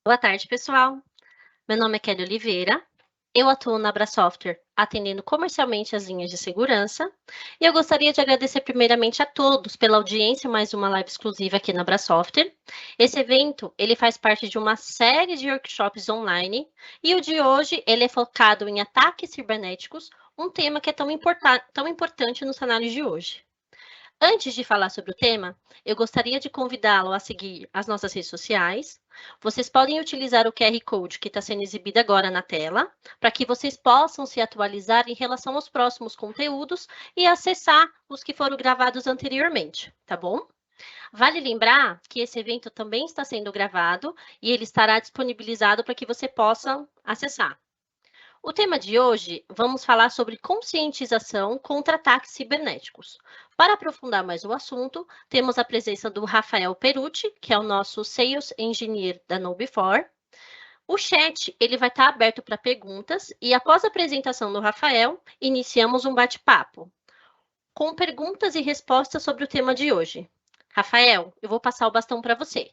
Boa tarde, pessoal. Meu nome é Kelly Oliveira. Eu atuo na Abra Software, atendendo comercialmente as linhas de segurança. E eu gostaria de agradecer primeiramente a todos pela audiência, mais uma live exclusiva aqui na Abra Software. Esse evento, ele faz parte de uma série de workshops online. E o de hoje, ele é focado em ataques cibernéticos, um tema que é tão importante no cenário de hoje. Antes de falar sobre o tema, eu gostaria de convidá-lo a seguir as nossas redes sociais. Vocês podem utilizar o QR Code que está sendo exibido agora na tela, para que vocês possam se atualizar em relação aos próximos conteúdos e acessar os que foram gravados anteriormente, tá bom? Vale lembrar que esse evento também está sendo gravado e ele estará disponibilizado para que você possa acessar. O tema de hoje, vamos falar sobre conscientização contra ataques cibernéticos. Para aprofundar mais o assunto, temos a presença do Rafael Perucci, que é o nosso Sales Engineer da KnowBe4. O chat ele vai estar aberto para perguntas e após a apresentação do Rafael, iniciamos um bate-papo com perguntas e respostas sobre o tema de hoje. Rafael, eu vou passar o bastão para você.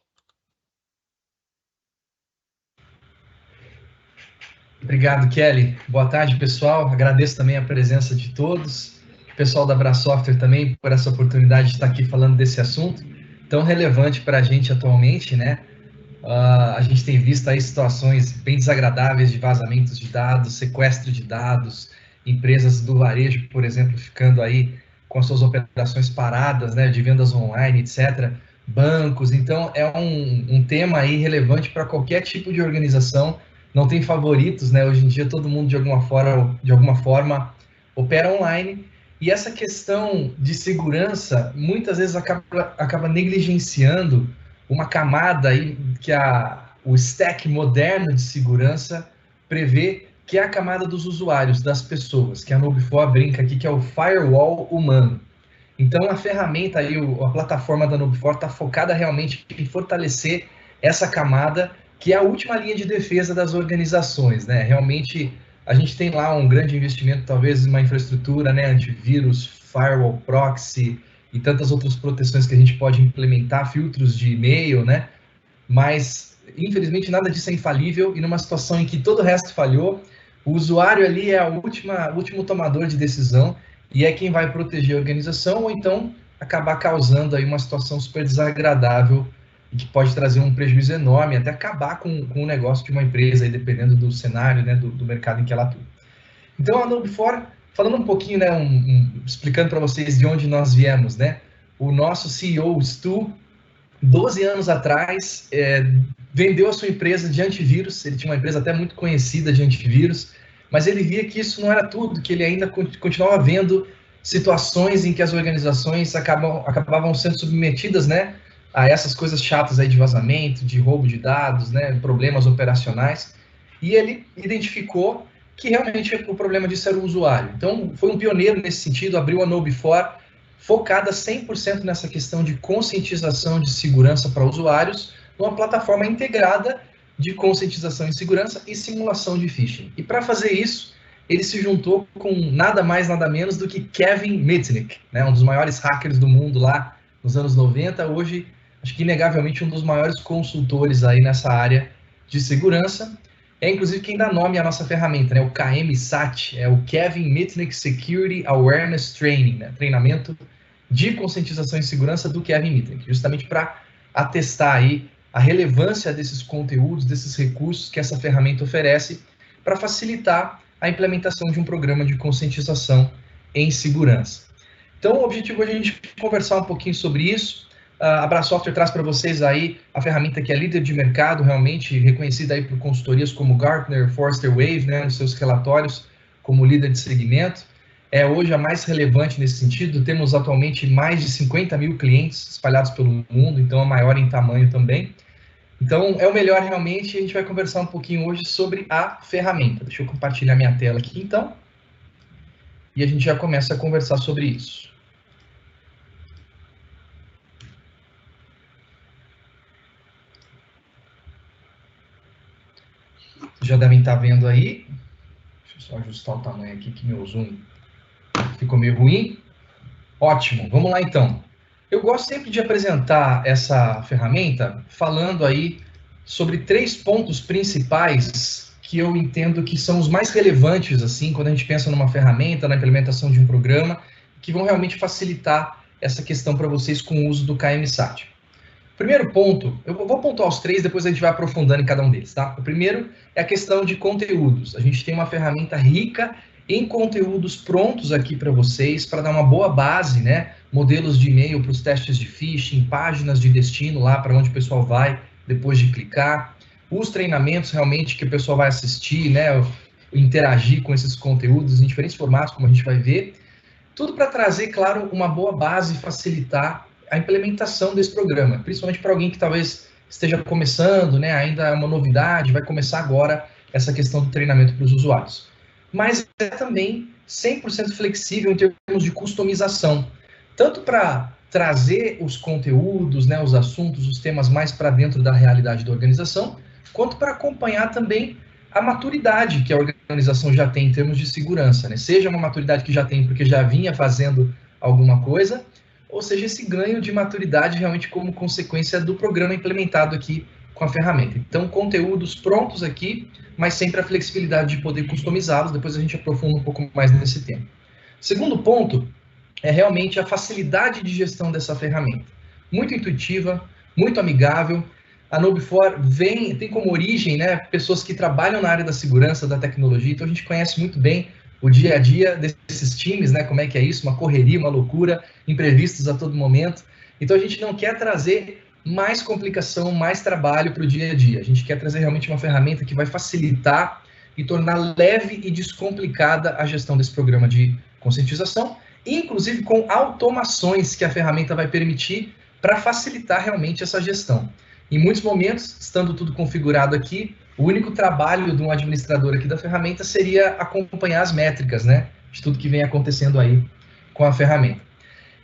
Obrigado, Kelly. Boa tarde, pessoal. Agradeço também a presença de todos. O pessoal da Abra Software também por essa oportunidade de estar aqui falando desse assunto tão relevante para a gente atualmente, né? A gente tem visto aí situações bem desagradáveis de vazamentos de dados, sequestro de dados, empresas do varejo, por exemplo, ficando aí com as suas operações paradas, né, de vendas online, etc. Bancos. Então, é um tema aí relevante para qualquer tipo de organização. Não tem favoritos, né? Hoje em dia todo mundo de alguma forma opera online, e essa questão de segurança muitas vezes acaba negligenciando uma camada aí que o stack moderno de segurança prevê, que é a camada dos usuários, das pessoas, que a KnowBe4 brinca aqui que é o firewall humano. Então a ferramenta aí, a plataforma da KnowBe4 está focada realmente em fortalecer essa camada, que é a última linha de defesa das organizações, né? Realmente a gente tem lá um grande investimento, talvez uma infraestrutura, né, antivírus, firewall, proxy e tantas outras proteções que a gente pode implementar, filtros de e-mail, né? Mas infelizmente nada disso é infalível, e numa situação em que todo o resto falhou, o usuário ali é o último tomador de decisão e é quem vai proteger a organização, ou então acabar causando aí uma situação super desagradável e que pode trazer um prejuízo enorme, até acabar com o negócio de uma empresa, aí, dependendo do cenário, né, do mercado em que ela atua. Então, a KnowBe4, falando um pouquinho, né, explicando para vocês de onde nós viemos, né, o nosso CEO, Stu, 12 anos atrás, vendeu a sua empresa de antivírus. Ele tinha uma empresa até muito conhecida de antivírus, mas ele via que isso não era tudo, que ele ainda continuava vendo situações em que as organizações acabavam sendo submetidas, né, a essas coisas chatas aí de vazamento, de roubo de dados, né, problemas operacionais, e ele identificou que realmente o problema disso era o usuário. Então, foi um pioneiro nesse sentido, abriu a KnowBe4, focada 100% nessa questão de conscientização de segurança para usuários, numa plataforma integrada de conscientização em segurança e simulação de phishing. E para fazer isso, ele se juntou com nada mais, nada menos do que Kevin Mitnick, né, um dos maiores hackers do mundo lá nos anos 90, hoje, acho que inegavelmente um dos maiores consultores aí nessa área de segurança. É inclusive quem dá nome à nossa ferramenta, né, o KMSAT, é o Kevin Mitnick Security Awareness Training, né, treinamento de conscientização em segurança do Kevin Mitnick, justamente para atestar aí a relevância desses conteúdos, desses recursos que essa ferramenta oferece para facilitar a implementação de um programa de conscientização em segurança. Então, o objetivo hoje é a gente conversar um pouquinho sobre isso. A Abra Software traz para vocês aí a ferramenta que é líder de mercado, realmente reconhecida aí por consultorias como Gartner, Forrester Wave, né, nos seus relatórios como líder de segmento. É hoje a mais relevante nesse sentido. Temos atualmente mais de 50 mil clientes espalhados pelo mundo, então a maior em tamanho também. Então, é o melhor realmente. A gente vai conversar um pouquinho hoje sobre a ferramenta. Deixa eu compartilhar minha tela aqui, então. E a gente já começa a conversar sobre isso. Vocês já devem estar vendo aí. Deixa eu só ajustar o tamanho aqui, que meu zoom ficou meio ruim. Ótimo, vamos lá então. Eu gosto sempre de apresentar essa ferramenta falando aí sobre 3 pontos principais que eu entendo que são os mais relevantes, assim, quando a gente pensa numa ferramenta, na implementação de um programa, que vão realmente facilitar essa questão para vocês com o uso do KMSAT. Primeiro ponto, eu vou pontuar os 3, depois a gente vai aprofundando em cada um deles, tá? O primeiro é a questão de conteúdos. A gente tem uma ferramenta rica em conteúdos prontos aqui para vocês, para dar uma boa base, né? Modelos de e-mail para os testes de phishing, páginas de destino lá para onde o pessoal vai depois de clicar, os treinamentos realmente que o pessoal vai assistir, né? Interagir com esses conteúdos em diferentes formatos, como a gente vai ver. Tudo para trazer, claro, uma boa base e facilitar a implementação desse programa, principalmente para alguém que talvez esteja começando, né? Ainda é uma novidade, vai começar agora essa questão do treinamento para os usuários. Mas é também 100% flexível em termos de customização, tanto para trazer os conteúdos, né, os assuntos, os temas mais para dentro da realidade da organização, quanto para acompanhar também a maturidade que a organização já tem em termos de segurança, né? Seja uma maturidade que já tem porque já vinha fazendo alguma coisa, ou seja, esse ganho de maturidade realmente como consequência do programa implementado aqui com a ferramenta. Então, conteúdos prontos aqui, mas sempre a flexibilidade de poder customizá-los, depois a gente aprofunda um pouco mais nesse tema. Segundo ponto é realmente a facilidade de gestão dessa ferramenta. Muito intuitiva, muito amigável. A KnowBe4 tem como origem, né, pessoas que trabalham na área da segurança, da tecnologia, então a gente conhece muito bem o dia a dia desses times, né, como é que é isso, uma correria, uma loucura, imprevistos a todo momento. Então a gente não quer trazer mais complicação, mais trabalho para o dia a dia. A gente quer trazer realmente uma ferramenta que vai facilitar e tornar leve e descomplicada a gestão desse programa de conscientização, inclusive com automações que a ferramenta vai permitir para facilitar realmente essa gestão. Em muitos momentos, estando tudo configurado aqui, o único trabalho de um administrador aqui da ferramenta seria acompanhar as métricas, né, de tudo que vem acontecendo aí com a ferramenta.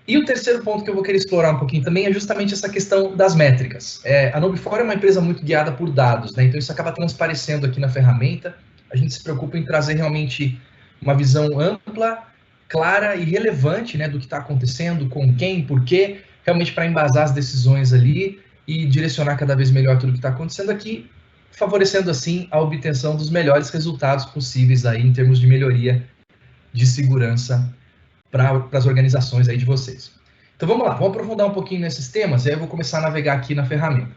E o terceiro ponto que eu vou querer explorar um pouquinho também é justamente essa questão das métricas. A KnowBe4 é uma empresa muito guiada por dados, né, então isso acaba transparecendo aqui na ferramenta. A gente se preocupa em trazer realmente uma visão ampla, clara e relevante, né, do que está acontecendo, com quem, por quê, realmente para embasar as decisões ali e direcionar cada vez melhor tudo que está acontecendo aqui, favorecendo assim a obtenção dos melhores resultados possíveis aí em termos de melhoria de segurança para as organizações aí de vocês. Então vamos lá, vamos aprofundar um pouquinho nesses temas e aí eu vou começar a navegar aqui na ferramenta.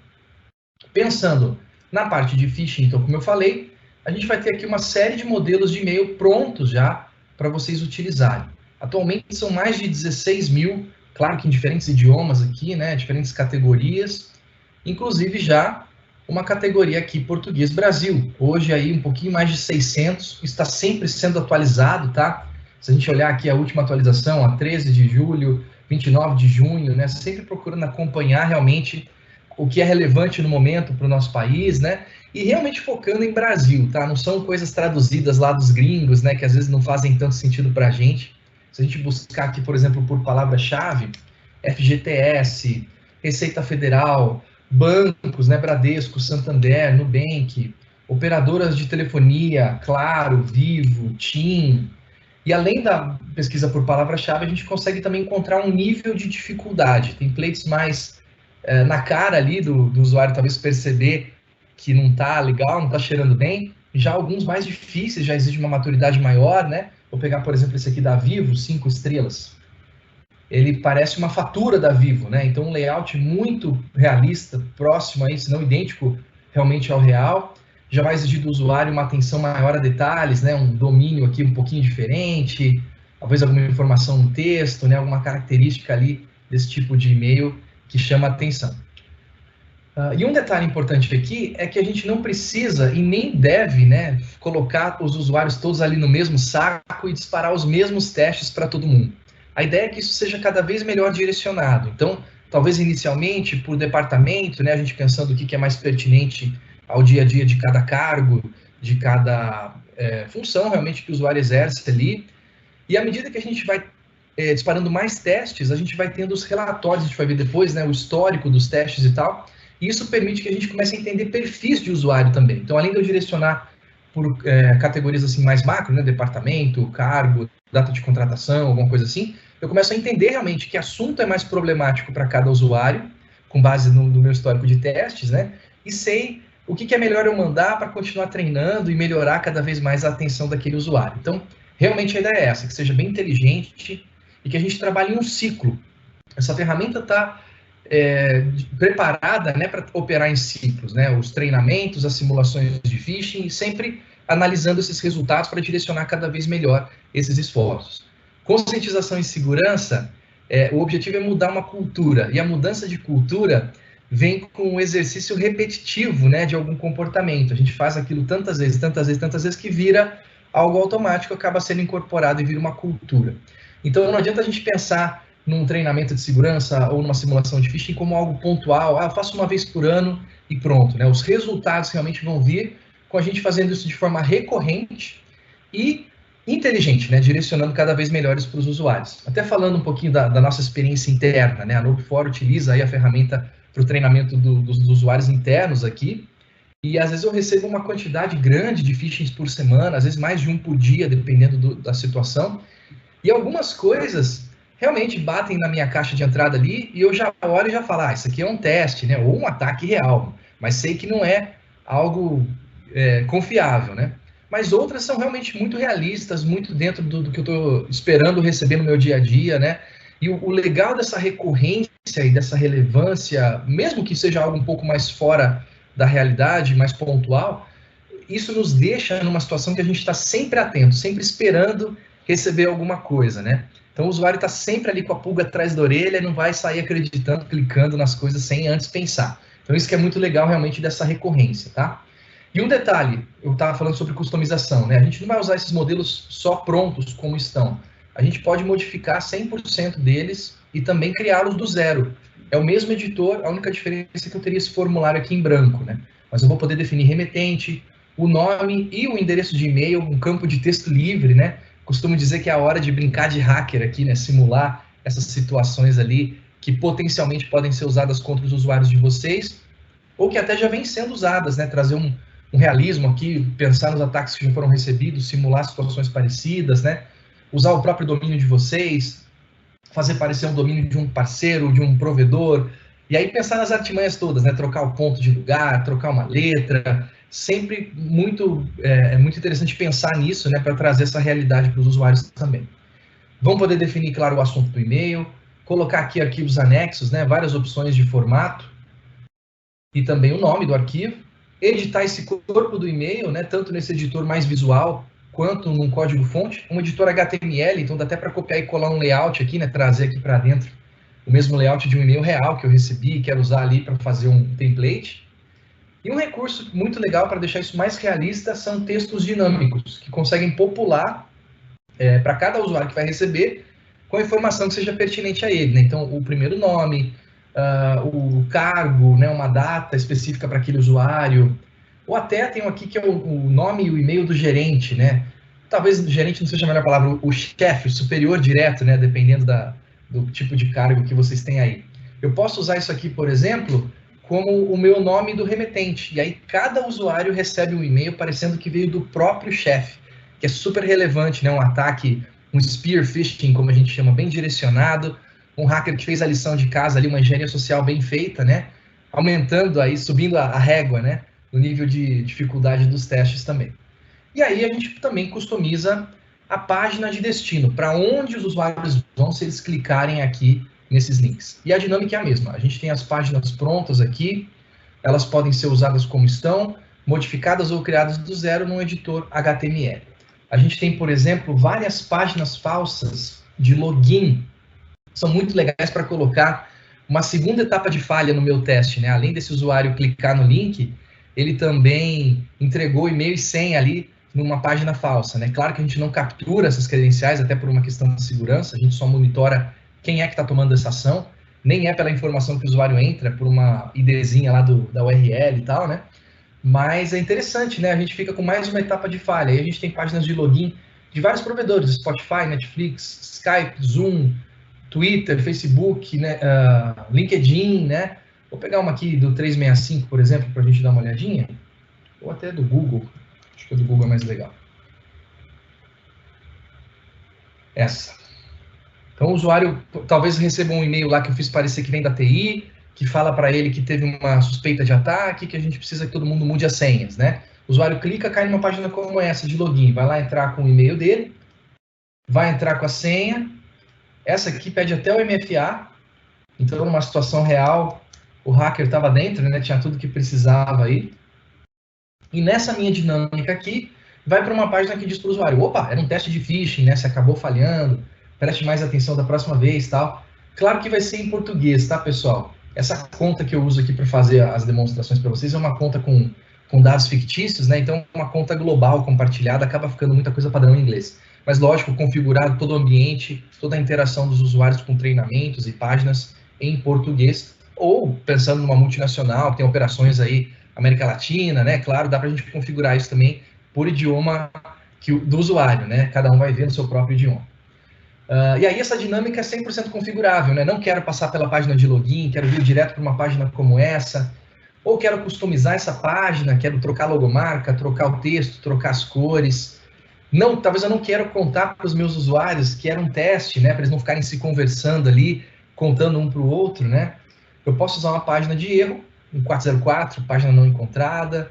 Pensando na parte de phishing, então como eu falei, a gente vai ter aqui uma série de modelos de e-mail prontos já para vocês utilizarem. Atualmente são mais de 16 mil, claro que em diferentes idiomas aqui, né, diferentes categorias, inclusive já uma categoria aqui, Português Brasil. Hoje aí um pouquinho mais de 600, está sempre sendo atualizado, tá? Se a gente olhar aqui a última atualização, a 13 de julho, 29 de junho, né? Sempre procurando acompanhar realmente o que é relevante no momento para o nosso país, né? E realmente focando em Brasil, tá? Não são coisas traduzidas lá dos gringos, né? Que às vezes não fazem tanto sentido para a gente. Se a gente buscar aqui, por exemplo, por palavra-chave, FGTS, Receita Federal, bancos, né? Bradesco, Santander, Nubank, operadoras de telefonia, Claro, Vivo, TIM. E além da pesquisa por palavra-chave, a gente consegue também encontrar um nível de dificuldade. Templates mais na cara ali do usuário, talvez perceber que não está legal, não está cheirando bem. Já alguns mais difíceis, já exige uma maturidade maior, né? Vou pegar, por exemplo, esse aqui da Vivo, 5 estrelas. Ele parece uma fatura da Vivo, né? Então, um layout muito realista, próximo aí, se não idêntico realmente ao real. Já vai exigir do usuário uma atenção maior a detalhes, né? Um domínio aqui um pouquinho diferente, talvez alguma informação no texto, né? Alguma característica ali desse tipo de e-mail que chama a atenção. E um detalhe importante aqui é que a gente não precisa e nem deve, né, colocar os usuários todos ali no mesmo saco e disparar os mesmos testes para todo mundo. A ideia é que isso seja cada vez melhor direcionado. Então, talvez inicialmente por departamento, né, a gente pensando o que é mais pertinente ao dia a dia de cada cargo, de cada função realmente que o usuário exerce ali. E à medida que a gente vai disparando mais testes, a gente vai tendo os relatórios, a gente vai ver depois, né, o histórico dos testes e tal. E isso permite que a gente comece a entender perfis de usuário também. Então, além de eu direcionar por categorias assim mais macro, né, departamento, cargo, data de contratação, alguma coisa assim, eu começo a entender realmente que assunto é mais problemático para cada usuário, com base no meu histórico de testes, né? E sei o que é melhor eu mandar para continuar treinando e melhorar cada vez mais a atenção daquele usuário. Então, realmente a ideia é essa, que seja bem inteligente e que a gente trabalhe em um ciclo. Essa ferramenta está preparada, né, para operar em ciclos, né, os treinamentos, as simulações de phishing, e sempre analisando esses resultados para direcionar cada vez melhor esses esforços. Conscientização e segurança, o objetivo é mudar uma cultura, e a mudança de cultura vem com o exercício repetitivo, né, de algum comportamento. A gente faz aquilo tantas vezes, que vira algo automático, acaba sendo incorporado e vira uma cultura. Então, não adianta a gente pensar num treinamento de segurança ou numa simulação de phishing como algo pontual, eu faço uma vez por ano e pronto, né? Os resultados realmente vão vir com a gente fazendo isso de forma recorrente e inteligente, né? Direcionando cada vez melhores para os usuários. Até falando um pouquinho da nossa experiência interna, né? A Nope4 utiliza aí a ferramenta para o treinamento dos usuários internos aqui, e às vezes eu recebo uma quantidade grande de phishings por semana, às vezes mais de um por dia, dependendo da situação, e algumas coisas realmente batem na minha caixa de entrada ali, e eu já olho e já falo, isso aqui é um teste, né? Ou um ataque real, mas sei que não é algo confiável, né? Mas outras são realmente muito realistas, muito dentro do que eu estou esperando receber no meu dia a dia, né? E o legal dessa recorrência e dessa relevância, mesmo que seja algo um pouco mais fora da realidade, mais pontual, isso nos deixa numa situação que a gente está sempre atento, sempre esperando receber alguma coisa, né? Então o usuário está sempre ali com a pulga atrás da orelha e não vai sair acreditando, clicando nas coisas sem antes pensar. Então isso que é muito legal realmente dessa recorrência, tá? E um detalhe, eu estava falando sobre customização, né? A gente não vai usar esses modelos só prontos como estão. A gente pode modificar 100% deles e também criá-los do zero. É o mesmo editor, a única diferença é que eu teria esse formulário aqui em branco, né? Mas eu vou poder definir remetente, o nome e o endereço de e-mail, um campo de texto livre, né? Costumo dizer que é a hora de brincar de hacker aqui, né? Simular essas situações ali que potencialmente podem ser usadas contra os usuários de vocês, ou que até já vêm sendo usadas, né? Trazer um realismo aqui, pensar nos ataques que já foram recebidos, simular situações parecidas, né? Usar o próprio domínio de vocês, fazer parecer um domínio de um parceiro, de um provedor, e aí pensar nas artimanhas todas, né? Trocar o ponto de lugar, trocar uma letra, sempre muito interessante pensar nisso, né? Para trazer essa realidade para os usuários também. Vão poder definir, claro, o assunto do e-mail, colocar aqui arquivos anexos, né? Várias opções de formato, e também o nome do arquivo, editar esse corpo do e-mail, né? Tanto nesse editor mais visual, quanto num código-fonte, um editor HTML, então dá até para copiar e colar um layout aqui, né? Trazer aqui para dentro o mesmo layout de um e-mail real que eu recebi e quero usar ali para fazer um template. E um recurso muito legal para deixar isso mais realista são textos dinâmicos, que conseguem popular para cada usuário que vai receber com a informação que seja pertinente a ele, né? Então, o primeiro nome, o cargo, né? Uma data específica para aquele usuário, ou até tem um aqui que é o nome e o e-mail do gerente, né? Talvez o gerente não seja a melhor palavra, o chefe, o superior direto, né? Dependendo do tipo de cargo que vocês têm aí. Eu posso usar isso aqui, por exemplo, como o meu nome do remetente. E aí cada usuário recebe um e-mail parecendo que veio do próprio chefe, que é super relevante, né? Um ataque, um spear phishing, como a gente chama, bem direcionado, um hacker que fez a lição de casa ali, uma engenharia social bem feita, né? Aumentando aí, subindo a régua, né? No nível de dificuldade dos testes também. E aí a gente também customiza a página de destino, para onde os usuários vão se eles clicarem aqui nesses links. E a dinâmica é a mesma. A gente tem as páginas prontas aqui, elas podem ser usadas como estão, modificadas ou criadas do zero num editor HTML. A gente tem, por exemplo, várias páginas falsas de login, são muito legais para colocar uma segunda etapa de falha no meu teste, né? Além desse usuário clicar no link, ele também entregou e-mail e senha ali numa página falsa, né? Claro que a gente não captura essas credenciais, até por uma questão de segurança, a gente só monitora quem é que está tomando essa ação, nem é pela informação que o usuário entra, por uma IDzinha lá da URL e tal, né? Mas é interessante, né? A gente fica com mais uma etapa de falha. Aí a gente tem páginas de login de vários provedores, Spotify, Netflix, Skype, Zoom, Twitter, Facebook, né? LinkedIn, né? Vou pegar uma aqui do 365, por exemplo, para a gente dar uma olhadinha. Ou até do Google. Acho que o do Google é mais legal. Essa. Então o usuário talvez receba um e-mail lá que eu fiz parecer que vem da TI, que fala para ele que teve uma suspeita de ataque, que a gente precisa que todo mundo mude as senhas, né? O usuário clica, cai numa página como essa de login, vai lá entrar com o e-mail dele, vai entrar com a senha, essa aqui pede até o MFA, então numa situação real, o hacker estava dentro, né? Tinha tudo que precisava aí. E nessa minha dinâmica aqui, vai para uma página que diz para o usuário, opa, era um teste de phishing, né? Você acabou falhando, preste mais atenção da próxima vez, tal. Claro que vai ser em português, tá, pessoal? Essa conta que eu uso aqui para fazer as demonstrações para vocês é uma conta com dados fictícios, né? Então, uma conta global compartilhada acaba ficando muita coisa padrão em inglês. Mas, lógico, configurado todo o ambiente, toda a interação dos usuários com treinamentos e páginas em português, ou pensando numa multinacional, que tem operações aí América Latina, né? Claro, dá para a gente configurar isso também por idioma do usuário, né? Cada um vai ver no seu próprio idioma. E aí essa dinâmica é 100% configurável, né? Não quero passar pela página de login, quero vir direto para uma página como essa, ou quero customizar essa página, quero trocar a logomarca, trocar o texto, trocar as cores. Não, talvez eu não quero contar para os meus usuários que era um teste, né? Para eles não ficarem se conversando ali, contando um para o outro, né? Eu posso usar uma página de erro, um 404, página não encontrada.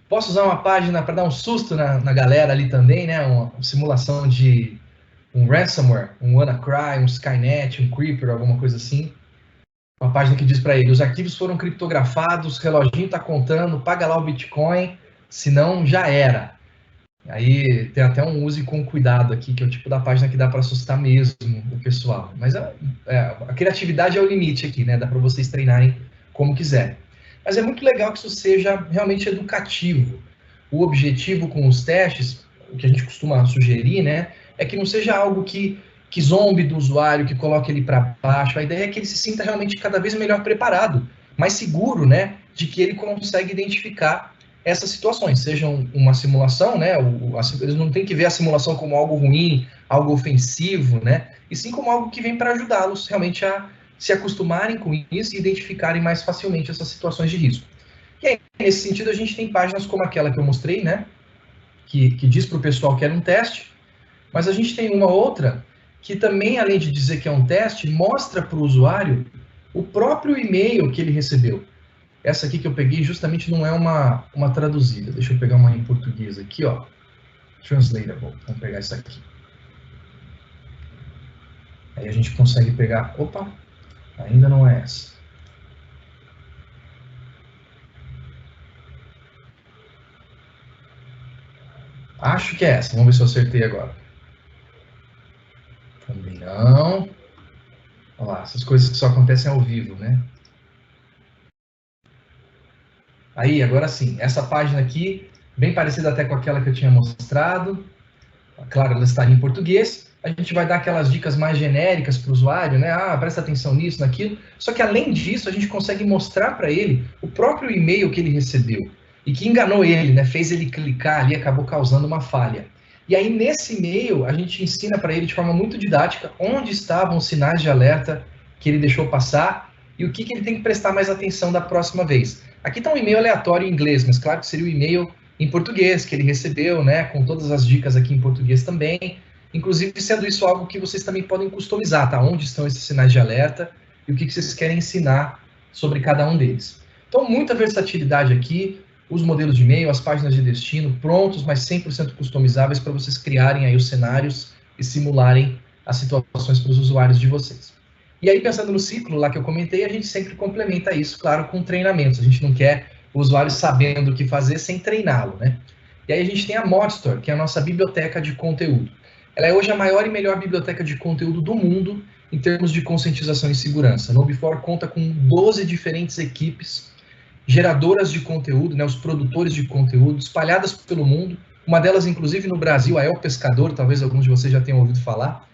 Posso usar uma página para dar um susto na galera ali também, né? Uma simulação de um ransomware, um WannaCry, um Skynet, um Creeper, alguma coisa assim. Uma página que diz para ele, os arquivos foram criptografados, o reloginho está contando, paga lá o Bitcoin, senão já era. Aí tem até um use com cuidado aqui, que é o tipo da página que dá para assustar mesmo o pessoal. Mas a criatividade é o limite aqui, né? Dá para vocês treinarem como quiserem. Mas é muito legal que isso seja realmente educativo. O objetivo com os testes, o que a gente costuma sugerir, né? É que não seja algo que zombe do usuário, que coloque ele para baixo. A ideia é que ele se sinta realmente cada vez melhor preparado, mais seguro, né? De que ele consegue identificar essas situações, sejam uma simulação, né? Eles não têm que ver a simulação como algo ruim, algo ofensivo, né? E sim como algo que vem para ajudá-los realmente a se acostumarem com isso e identificarem mais facilmente essas situações de risco. E aí, nesse sentido, a gente tem páginas como aquela que eu mostrei, né? Que diz para o pessoal que era um teste, mas a gente tem uma outra que também, além de dizer que é um teste, mostra para o usuário o próprio e-mail que ele recebeu. Essa aqui que eu peguei justamente não é uma traduzida. Deixa eu pegar uma em português aqui, ó. Translatable. Vamos pegar essa aqui. Aí a gente consegue pegar... Opa! Ainda não é essa. Acho que é essa. Vamos ver se eu acertei agora. Também não. Olha lá, essas coisas que só acontecem ao vivo, né? Aí, agora sim. Essa página aqui, bem parecida até com aquela que eu tinha mostrado. Claro, ela estaria em português. A gente vai dar aquelas dicas mais genéricas para o usuário, né? Ah, presta atenção nisso, naquilo. Só que, além disso, a gente consegue mostrar para ele o próprio e-mail que ele recebeu. E que enganou ele, né? Fez ele clicar ali e acabou causando uma falha. E aí, nesse e-mail, a gente ensina para ele de forma muito didática onde estavam os sinais de alerta que ele deixou passar e o que ele tem que prestar mais atenção da próxima vez. Aqui está um e-mail aleatório em inglês, mas claro que seria o e-mail em português que ele recebeu, né? Com todas as dicas aqui em português também. Inclusive, sendo isso algo que vocês também podem customizar, tá? Onde estão esses sinais de alerta e o que vocês querem ensinar sobre cada um deles. Então, muita versatilidade aqui, os modelos de e-mail, as páginas de destino, prontos, mas 100% customizáveis para vocês criarem aí os cenários e simularem as situações para os usuários de vocês. E aí, pensando no ciclo lá que eu comentei, a gente sempre complementa isso, claro, com treinamentos. A gente não quer o usuário sabendo o que fazer sem treiná-lo, né? E aí a gente tem a Modstore, que é a nossa biblioteca de conteúdo. Ela é hoje a maior e melhor biblioteca de conteúdo do mundo em termos de conscientização e segurança. A KnowBe4 conta com 12 diferentes equipes geradoras de conteúdo, né, os produtores de conteúdo, espalhadas pelo mundo. Uma delas, inclusive, no Brasil, a El Pescador, talvez alguns de vocês já tenham ouvido falar.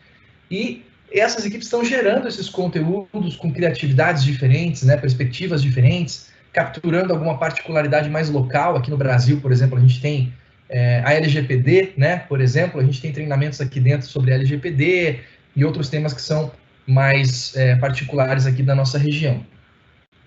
E essas equipes estão gerando esses conteúdos com criatividades diferentes, né, perspectivas diferentes, capturando alguma particularidade mais local. Aqui no Brasil, por exemplo, a gente tem a LGPD, né? Por exemplo, a gente tem treinamentos aqui dentro sobre LGPD e outros temas que são mais particulares aqui da nossa região.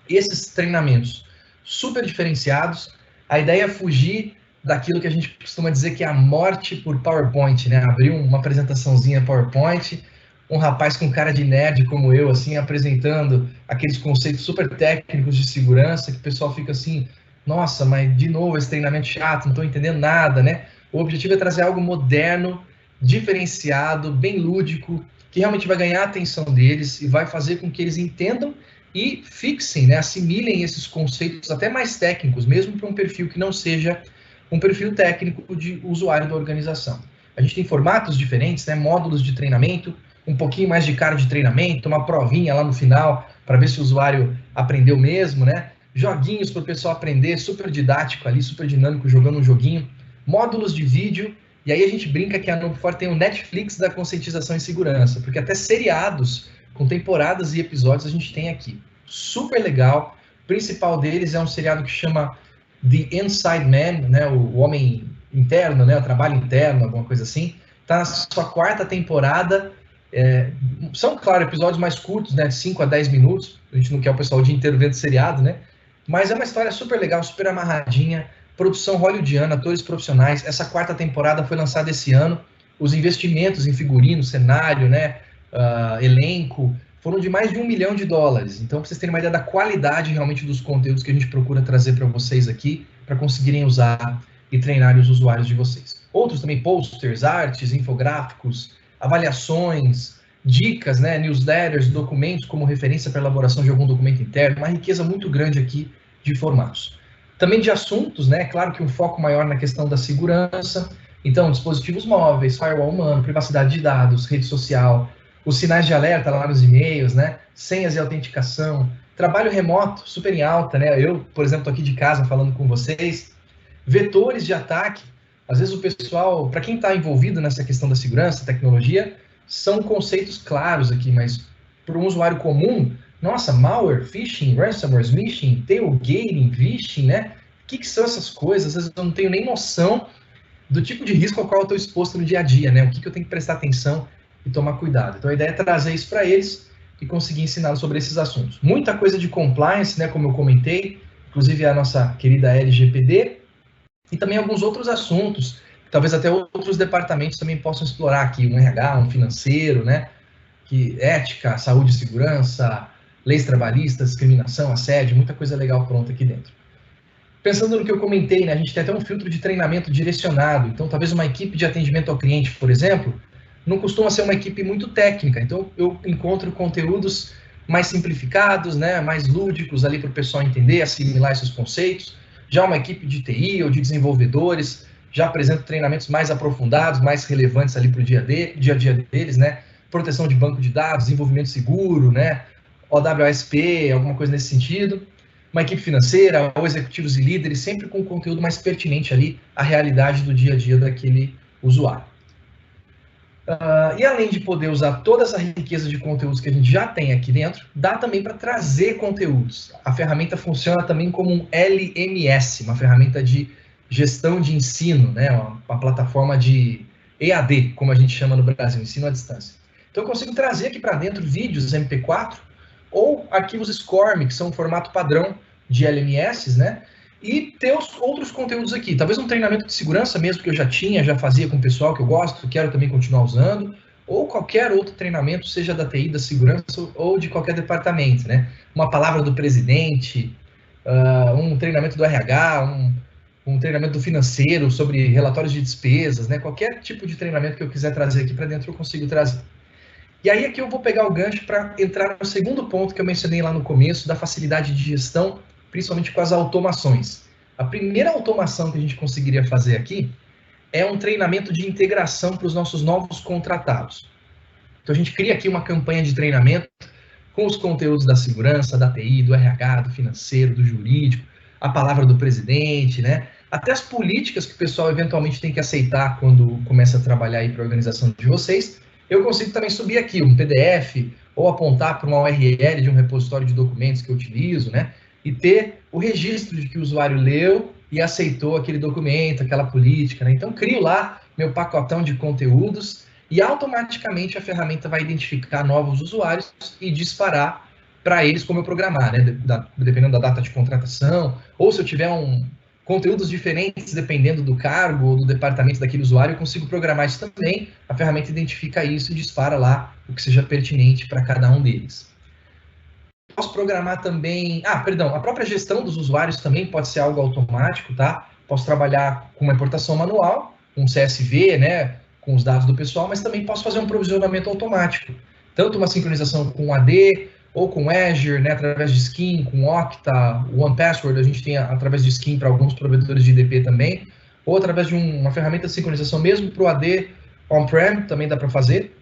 Esses treinamentos super diferenciados, a ideia é fugir daquilo que a gente costuma dizer que é a morte por PowerPoint, né? Abrir uma apresentaçãozinha PowerPoint, um rapaz com cara de nerd como eu, assim, apresentando aqueles conceitos super técnicos de segurança, que o pessoal fica assim, nossa, mas de novo esse treinamento chato, não estou entendendo nada, né? O objetivo é trazer algo moderno, diferenciado, bem lúdico, que realmente vai ganhar a atenção deles e vai fazer com que eles entendam e fixem, né, assimilem esses conceitos até mais técnicos, mesmo para um perfil que não seja um perfil técnico de usuário da organização. A gente tem formatos diferentes, né, módulos de treinamento, um pouquinho mais de cara de treinamento, uma provinha lá no final para ver se o usuário aprendeu mesmo, né? Joguinhos para o pessoal aprender, super didático ali, super dinâmico, jogando um joguinho, módulos de vídeo, e aí a gente brinca que a KnowBe4 tem o Netflix da conscientização em segurança, porque até seriados com temporadas e episódios a gente tem aqui. Super legal. O principal deles é um seriado que chama The Inside Man, né, o homem interno, né, o trabalho interno, alguma coisa assim. Está na sua 4ª temporada. São, claro, episódios mais curtos, né, de 5 a 10 minutos. A gente não quer o pessoal o dia inteiro vendo seriado, né? Mas é uma história super legal, super amarradinha. Produção hollywoodiana, atores profissionais. Essa 4ª temporada foi lançada esse ano. Os investimentos em figurino, cenário, né, elenco, foram de mais de $1 milhão. Então, para vocês terem uma ideia da qualidade realmente dos conteúdos que a gente procura trazer para vocês aqui, para conseguirem usar e treinar os usuários de vocês. Outros também, posters, artes, infográficos, avaliações, dicas, né, newsletters, documentos como referência para elaboração de algum documento interno, uma riqueza muito grande aqui de formatos. Também de assuntos, né, claro que um foco maior na questão da segurança, então dispositivos móveis, firewall humano, privacidade de dados, rede social, os sinais de alerta lá nos e-mails, né, senhas e autenticação, trabalho remoto, super em alta, né, eu, por exemplo, estou aqui de casa falando com vocês, vetores de ataque, às vezes o pessoal, para quem está envolvido nessa questão da segurança, tecnologia, são conceitos claros aqui, mas para um usuário comum, nossa, malware, phishing, ransomware, smishing, tailgating, phishing, né? O que são essas coisas? Às vezes eu não tenho nem noção do tipo de risco ao qual eu estou exposto no dia a dia, né? O que eu tenho que prestar atenção e tomar cuidado. Então a ideia é trazer isso para eles e conseguir ensiná-los sobre esses assuntos. Muita coisa de compliance, né? Como eu comentei, inclusive a nossa querida LGPD, e também alguns outros assuntos, talvez até outros departamentos também possam explorar aqui, um RH, um financeiro, né? Que ética, saúde e segurança, leis trabalhistas, discriminação, assédio, muita coisa legal pronta aqui dentro. Pensando no que eu comentei, né, a gente tem até um filtro de treinamento direcionado, então talvez uma equipe de atendimento ao cliente, por exemplo, não costuma ser uma equipe muito técnica, então eu encontro conteúdos mais simplificados, né, mais lúdicos ali para o pessoal entender, assimilar esses conceitos. Já uma equipe de TI ou de desenvolvedores já apresenta treinamentos mais aprofundados, mais relevantes ali para o dia a dia deles, né, proteção de banco de dados, desenvolvimento seguro, né, OWASP, alguma coisa nesse sentido. Uma equipe financeira, ou executivos e líderes, sempre com conteúdo mais pertinente ali à realidade do dia a dia daquele usuário. E além de poder usar toda essa riqueza de conteúdos que a gente já tem aqui dentro, dá também para trazer conteúdos. A ferramenta funciona também como um LMS, uma ferramenta de gestão de ensino, né? Uma plataforma de EAD, como a gente chama no Brasil, ensino à distância. Então eu consigo trazer aqui para dentro vídeos MP4 ou arquivos SCORM, que são um formato padrão de LMS, né? E ter os outros conteúdos aqui. Talvez um treinamento de segurança mesmo que eu já fazia com o pessoal que eu gosto, quero também continuar usando, ou qualquer outro treinamento, seja da TI, da segurança ou de qualquer departamento, né? Uma palavra do presidente, um treinamento do RH, um treinamento do financeiro sobre relatórios de despesas, né? Qualquer tipo de treinamento que eu quiser trazer aqui para dentro, eu consigo trazer. E aí aqui eu vou pegar o gancho para entrar no segundo ponto que eu mencionei lá no começo, da facilidade de gestão, principalmente com as automações. A primeira automação que a gente conseguiria fazer aqui é um treinamento de integração para os nossos novos contratados. Então a gente cria aqui uma campanha de treinamento com os conteúdos da segurança, da TI, do RH, do financeiro, do jurídico, a palavra do presidente, né? Até as políticas que o pessoal eventualmente tem que aceitar quando começa a trabalhar aí para a organização de vocês. Eu consigo também subir aqui um PDF ou apontar para uma URL de um repositório de documentos que eu utilizo, né? E ter o registro de que o usuário leu e aceitou aquele documento, aquela política, né? Então, crio lá meu pacotão de conteúdos e automaticamente a ferramenta vai identificar novos usuários e disparar para eles como eu programar, né? Dependendo da data de contratação, ou se eu tiver um conteúdos diferentes dependendo do cargo ou do departamento daquele usuário, eu consigo programar isso também. A ferramenta identifica isso e dispara lá o que seja pertinente para cada um deles. Posso programar também... a própria gestão dos usuários também pode ser algo automático, tá? Posso trabalhar com uma importação manual, um CSV, né, com os dados do pessoal, mas também posso fazer um provisionamento automático. Tanto uma sincronização com AD, ou com Azure, né, através de Skin, com Okta, OnePassword, a gente tem através de Skin para alguns provedores de IDP também, ou através de uma ferramenta de sincronização mesmo para o AD on-prem, também dá para fazer.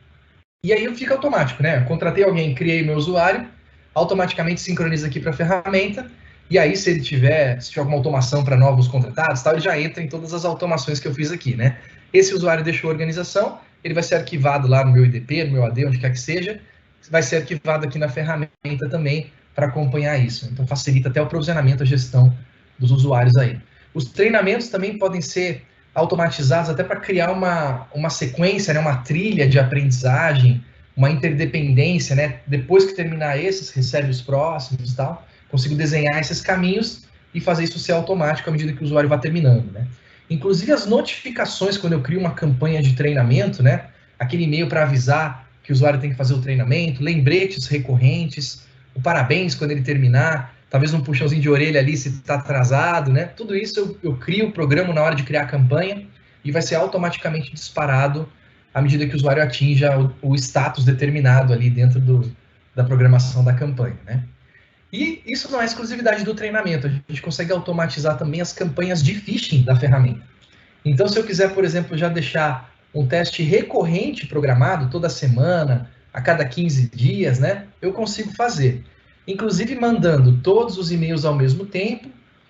E aí fica automático, né? Eu contratei alguém, criei meu usuário, automaticamente sincroniza aqui para a ferramenta, e aí se tiver alguma automação para novos contratados, tal, ele já entra em todas as automações que eu fiz aqui, né? Esse usuário deixou a organização, ele vai ser arquivado lá no meu IDP, no meu AD, onde quer que seja, vai ser arquivado aqui na ferramenta também para acompanhar isso. Então facilita até o provisionamento, a gestão dos usuários aí. Os treinamentos também podem ser automatizados até para criar uma sequência, né, uma trilha de aprendizagem, uma interdependência, né? Depois que terminar esses, recebe os próximos e tal. Consigo desenhar esses caminhos e fazer isso ser automático à medida que o usuário vai terminando, né? Inclusive as notificações, quando eu crio uma campanha de treinamento, né? Aquele e-mail para avisar que o usuário tem que fazer o treinamento, lembretes recorrentes, o parabéns quando ele terminar, talvez um puxãozinho de orelha ali se está atrasado, né? Tudo isso eu crio o programa na hora de criar a campanha e vai ser automaticamente disparado à medida que o usuário atinja o status determinado ali dentro da programação da campanha, né? E isso não é exclusividade do treinamento, a gente consegue automatizar também as campanhas de phishing da ferramenta. Então, se eu quiser, por exemplo, já deixar um teste recorrente programado toda semana, a cada 15 dias, né? Eu consigo fazer. Inclusive mandando todos os e-mails ao mesmo tempo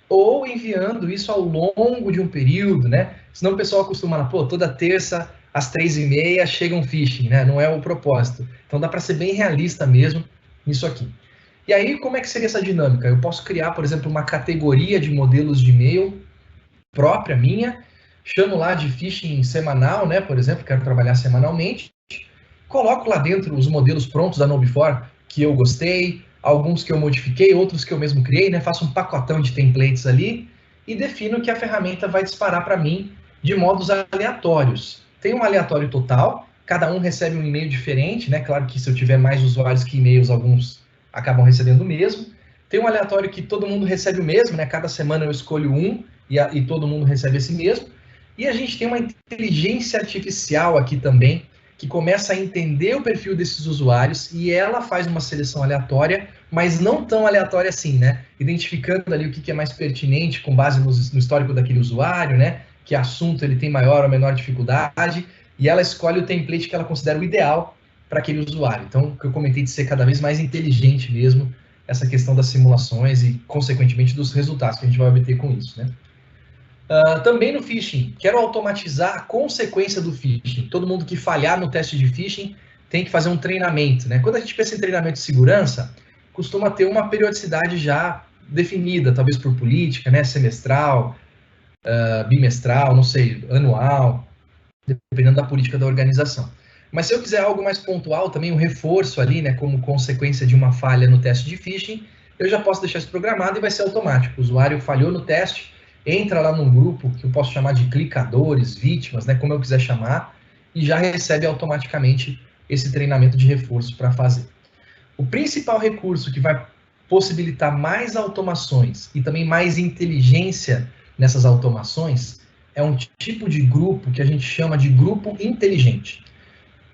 ou enviando isso ao longo de um período, né? Senão o pessoal acostuma, pô, toda terça às 3h30 chega um phishing, né? Não é o propósito. Então dá para ser bem realista mesmo nisso aqui. E aí, como é que seria essa dinâmica? Eu posso criar, por exemplo, uma categoria de modelos de e-mail própria minha, chamo lá de phishing semanal, né? Por exemplo, quero trabalhar semanalmente, coloco lá dentro os modelos prontos da KnowBe4 que eu gostei, alguns que eu modifiquei, outros que eu mesmo criei, né? Faço um pacotão de templates ali e defino que a ferramenta vai disparar para mim de modos aleatórios. Tem um aleatório total, cada um recebe um e-mail diferente, né? Claro que se eu tiver mais usuários que e-mails, alguns acabam recebendo o mesmo. Tem um aleatório que todo mundo recebe o mesmo, né? Cada semana eu escolho um e todo mundo recebe esse mesmo. E a gente tem uma inteligência artificial aqui também, que começa a entender o perfil desses usuários e ela faz uma seleção aleatória, mas não tão aleatória assim, né? Identificando ali o que é mais pertinente com base no histórico daquele usuário, né? Que assunto ele tem maior ou menor dificuldade, e ela escolhe o template que ela considera o ideal para aquele usuário. Então, o que eu comentei de ser cada vez mais inteligente mesmo, essa questão das simulações e, consequentemente, dos resultados que a gente vai obter com isso, né? Também no phishing, quero automatizar a consequência do phishing. Todo mundo que falhar no teste de phishing tem que fazer um treinamento, né? Quando a gente pensa em treinamento de segurança, costuma ter uma periodicidade já definida, talvez por política, né? Semestral, bimestral, não sei, anual, dependendo da política da organização. Mas se eu quiser algo mais pontual, também um reforço ali, né? Como consequência de uma falha no teste de phishing, eu já posso deixar isso programado e vai ser automático. O usuário falhou no teste, entra lá num grupo que eu posso chamar de clicadores, vítimas, né, como eu quiser chamar, e já recebe automaticamente esse treinamento de reforço para fazer. O principal recurso que vai possibilitar mais automações e também mais inteligência nessas automações é um tipo de grupo que a gente chama de grupo inteligente.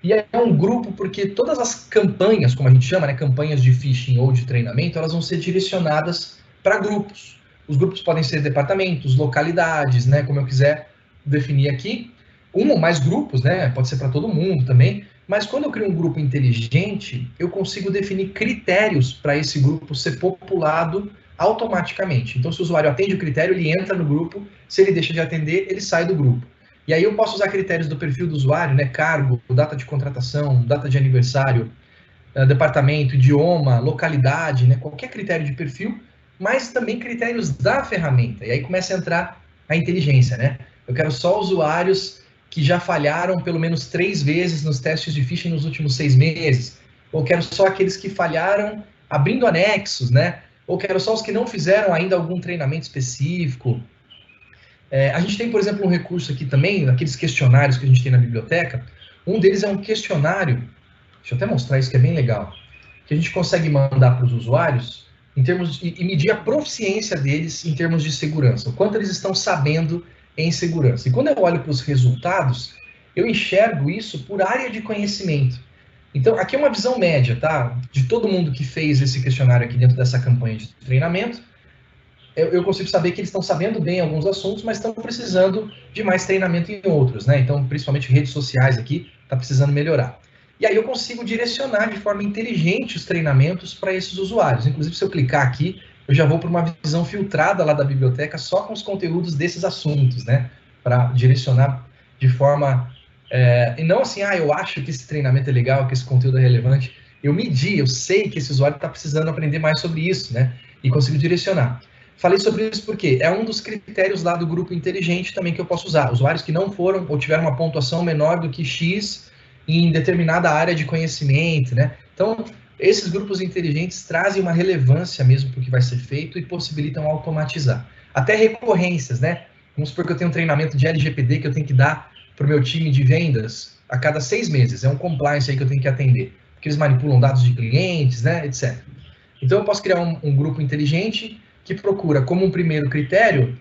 E é um grupo porque todas as campanhas, como a gente chama, né, campanhas de phishing ou de treinamento, elas vão ser direcionadas para grupos. Os grupos podem ser departamentos, localidades, né, como eu quiser definir aqui. Um ou mais grupos, né, pode ser para todo mundo também. Mas quando eu crio um grupo inteligente, eu consigo definir critérios para esse grupo ser populado automaticamente. Então, se o usuário atende o critério, ele entra no grupo. Se ele deixa de atender, ele sai do grupo. E aí eu posso usar critérios do perfil do usuário, né, cargo, data de contratação, data de aniversário, departamento, idioma, localidade, né, qualquer critério de perfil, mas também critérios da ferramenta. E aí começa a entrar a inteligência, né? Eu quero só usuários que já falharam pelo menos 3 vezes nos testes de phishing nos últimos 6 meses. Ou quero só aqueles que falharam abrindo anexos, né? Ou quero só os que não fizeram ainda algum treinamento específico. A gente tem, por exemplo, um recurso aqui também, aqueles questionários que a gente tem na biblioteca. Um deles é um questionário, deixa eu até mostrar isso que é bem legal, que a gente consegue mandar para os usuários em termos e medir a proficiência deles em termos de segurança, o quanto eles estão sabendo em segurança. E quando eu olho para os resultados, eu enxergo isso por área de conhecimento. Então, aqui é uma visão média, tá? De todo mundo que fez esse questionário aqui dentro dessa campanha de treinamento, eu consigo saber que eles estão sabendo bem alguns assuntos, mas estão precisando de mais treinamento em outros, né? Então, principalmente redes sociais aqui, está precisando melhorar. E aí eu consigo direcionar de forma inteligente os treinamentos para esses usuários. Inclusive, se eu clicar aqui, eu já vou para uma visão filtrada lá da biblioteca só com os conteúdos desses assuntos, né? Para direcionar de forma... e não assim, eu acho que esse treinamento é legal, que esse conteúdo é relevante. Eu medi, eu sei que esse usuário está precisando aprender mais sobre isso, né? E consigo direcionar. Falei sobre isso porque é um dos critérios lá do grupo inteligente também que eu posso usar. Usuários que não foram ou tiveram uma pontuação menor do que X em determinada área de conhecimento, né? Então, esses grupos inteligentes trazem uma relevância mesmo para o que vai ser feito e possibilitam automatizar. Até recorrências, né? Vamos supor que eu tenho um treinamento de LGPD que eu tenho que dar para o meu time de vendas a cada 6 meses. É um compliance aí que eu tenho que atender. Porque eles manipulam dados de clientes, né? Etc. Então, eu posso criar um grupo inteligente que procura como um primeiro critério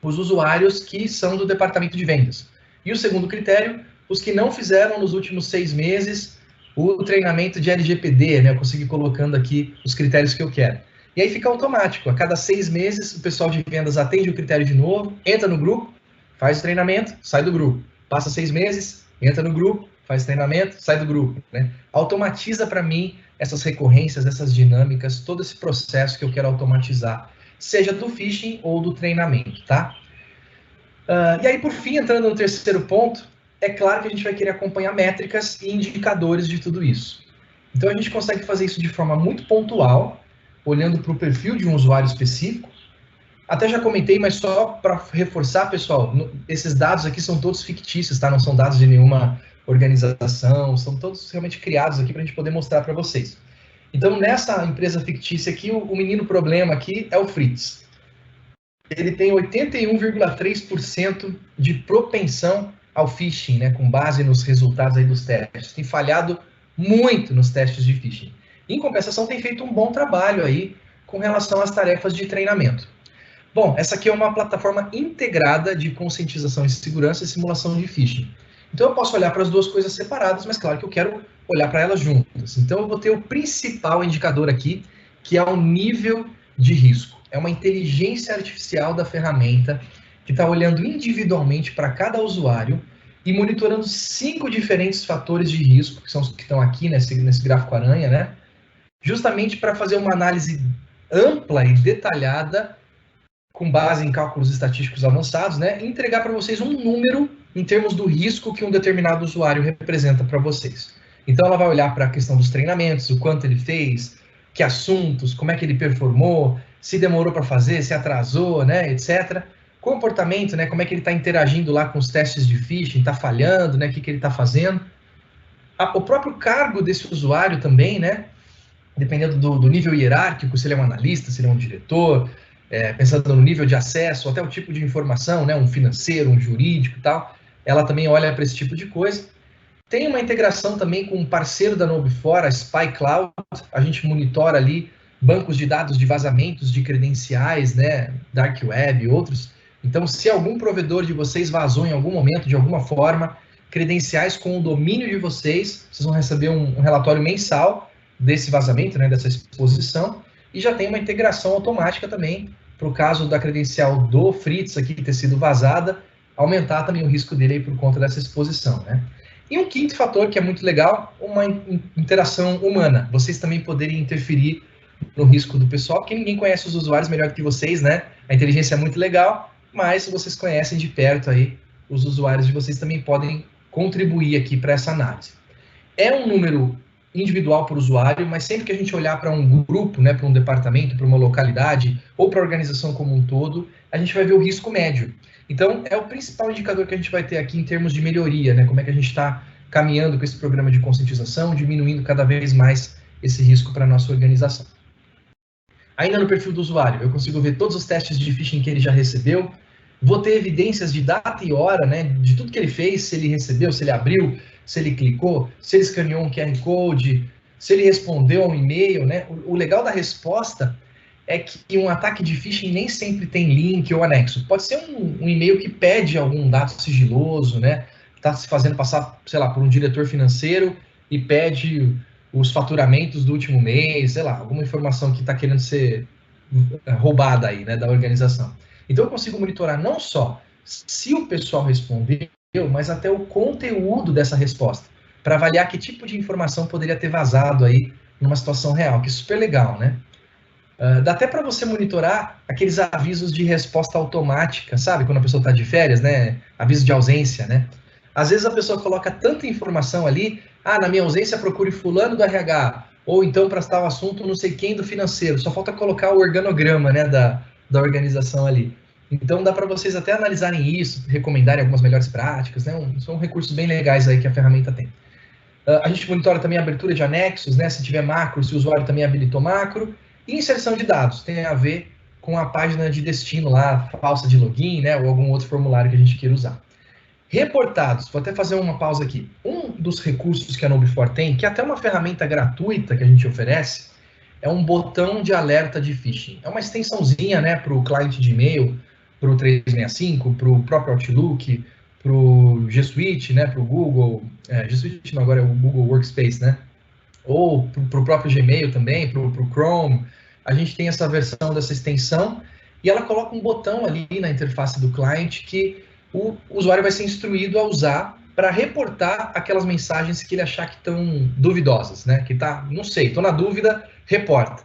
os usuários que são do departamento de vendas. E o segundo critério, os que não fizeram nos últimos 6 meses o treinamento de LGPD, né? Eu consigo ir colocando aqui os critérios que eu quero. E aí fica automático. A cada 6 meses, o pessoal de vendas atende o critério de novo, entra no grupo, faz o treinamento, sai do grupo. Passa 6 meses, entra no grupo, faz treinamento, sai do grupo, né? Automatiza para mim essas recorrências, essas dinâmicas, todo esse processo que eu quero automatizar, seja do phishing ou do treinamento, tá? E aí, por fim, entrando no terceiro ponto, é claro que a gente vai querer acompanhar métricas e indicadores de tudo isso. Então, a gente consegue fazer isso de forma muito pontual, olhando para o perfil de um usuário específico. Até já comentei, mas só para reforçar, pessoal, esses dados aqui são todos fictícios, tá? Não são dados de nenhuma organização, são todos realmente criados aqui para a gente poder mostrar para vocês. Então, nessa empresa fictícia aqui, o menino problema aqui é o Fritz. Ele tem 81,3% de propensão ao phishing, né, com base nos resultados aí dos testes. Tem falhado muito nos testes de phishing. Em compensação, tem feito um bom trabalho aí com relação às tarefas de treinamento. Bom, essa aqui é uma plataforma integrada de conscientização em segurança e simulação de phishing. Então, eu posso olhar para as duas coisas separadas, mas claro que eu quero olhar para elas juntas. Então, eu vou ter o principal indicador aqui, que é o nível de risco. É uma inteligência artificial da ferramenta que está olhando individualmente para cada usuário e monitorando 5 diferentes fatores de risco, que são os que estão aqui nesse gráfico aranha, né? Justamente para fazer uma análise ampla e detalhada, com base em cálculos estatísticos avançados, né? E entregar para vocês um número em termos do risco que um determinado usuário representa para vocês. Então, ela vai olhar para a questão dos treinamentos, o quanto ele fez, que assuntos, como é que ele performou, se demorou para fazer, se atrasou, né, etc. Comportamento, né, como é que ele está interagindo lá com os testes de phishing, está falhando, né, o que ele está fazendo. O próprio cargo desse usuário também, né, dependendo do nível hierárquico, se ele é um analista, se ele é um diretor, pensando no nível de acesso, até o tipo de informação, né, um financeiro, um jurídico e tal, ela também olha para esse tipo de coisa. Tem uma integração também com um parceiro da KnowBe4, a Spy Cloud, a gente monitora ali bancos de dados de vazamentos de credenciais, né, Dark Web e outros. Então, se algum provedor de vocês vazou em algum momento, de alguma forma, credenciais com o domínio de vocês, vocês vão receber um relatório mensal desse vazamento, né, dessa exposição, e já tem uma integração automática também, para o caso da credencial do Fritz aqui ter sido vazada, aumentar também o risco dele aí por conta dessa exposição, né? E um quinto fator que é muito legal, uma interação humana. Vocês também poderem interferir no risco do pessoal, porque ninguém conhece os usuários melhor que vocês, né? A inteligência é muito legal, mas se vocês conhecem de perto aí, os usuários de vocês também podem contribuir aqui para essa análise. É um número individual por usuário, mas sempre que a gente olhar para um grupo, né, para um departamento, para uma localidade, ou para a organização como um todo, a gente vai ver o risco médio. Então, é o principal indicador que a gente vai ter aqui em termos de melhoria, né? Como é que a gente está caminhando com esse programa de conscientização, diminuindo cada vez mais esse risco para a nossa organização. Ainda no perfil do usuário, eu consigo ver todos os testes de phishing que ele já recebeu, vou ter evidências de data e hora, né, de tudo que ele fez, se ele recebeu, se ele abriu, se ele clicou, se ele escaneou um QR Code, se ele respondeu a um e-mail, né? O legal da resposta é que um ataque de phishing nem sempre tem link ou anexo. Pode ser um e-mail que pede algum dado sigiloso, né? Está se fazendo passar, sei lá, por um diretor financeiro e pede os faturamentos do último mês, sei lá, alguma informação que está querendo ser roubada aí, né, da organização. Então eu consigo monitorar não só se o pessoal respondeu, mas até o conteúdo dessa resposta, para avaliar que tipo de informação poderia ter vazado aí numa situação real, que é super legal, né? Dá até para você monitorar aqueles avisos de resposta automática, sabe? Quando a pessoa está de férias, né? Aviso de ausência, né? Às vezes a pessoa coloca tanta informação ali, na minha ausência procure fulano do RH, ou então para tal assunto não sei quem do financeiro, só falta colocar o organograma, né, da organização ali. Então dá para vocês até analisarem isso, recomendarem algumas melhores práticas, né? São recursos bem legais aí que a ferramenta tem. A gente monitora também a abertura de anexos, né? Se tiver macro, se o usuário também habilitou macro. E inserção de dados, tem a ver com a página de destino lá, falsa de login, né? Ou algum outro formulário que a gente queira usar. Reportados, vou até fazer uma pausa aqui. Um dos recursos que a KnowBe4 tem, que é até uma ferramenta gratuita que a gente oferece, é um botão de alerta de phishing. É uma extensãozinha, né, para o cliente de e-mail, para o 365, para o próprio Outlook, para o G Suite, né, para o Google, G Suite não, agora é o Google Workspace, né, ou para o próprio Gmail também, para o Chrome. A gente tem essa versão dessa extensão e ela coloca um botão ali na interface do cliente que o usuário vai ser instruído a usar para reportar aquelas mensagens que ele achar que estão duvidosas, né? Que tá, não sei, estou na dúvida, reporta.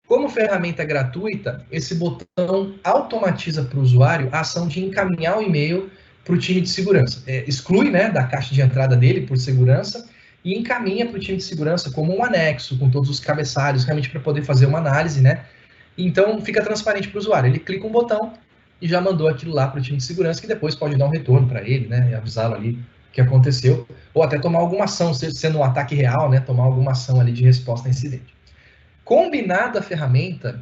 Como ferramenta gratuita, esse botão automatiza para o usuário a ação de encaminhar o e-mail para o time de segurança. Exclui, né, da caixa de entrada dele por segurança e encaminha para o time de segurança como um anexo, com todos os cabeçalhos, realmente para poder fazer uma análise, né? Então, fica transparente para o usuário. Ele clica um botão e já mandou aquilo lá para o time de segurança, que depois pode dar um retorno para ele, né? E avisá-lo ali o que aconteceu. Ou até tomar alguma ação, sendo um ataque real, né? Tomar alguma ação ali de resposta a incidente. Combinada a ferramenta,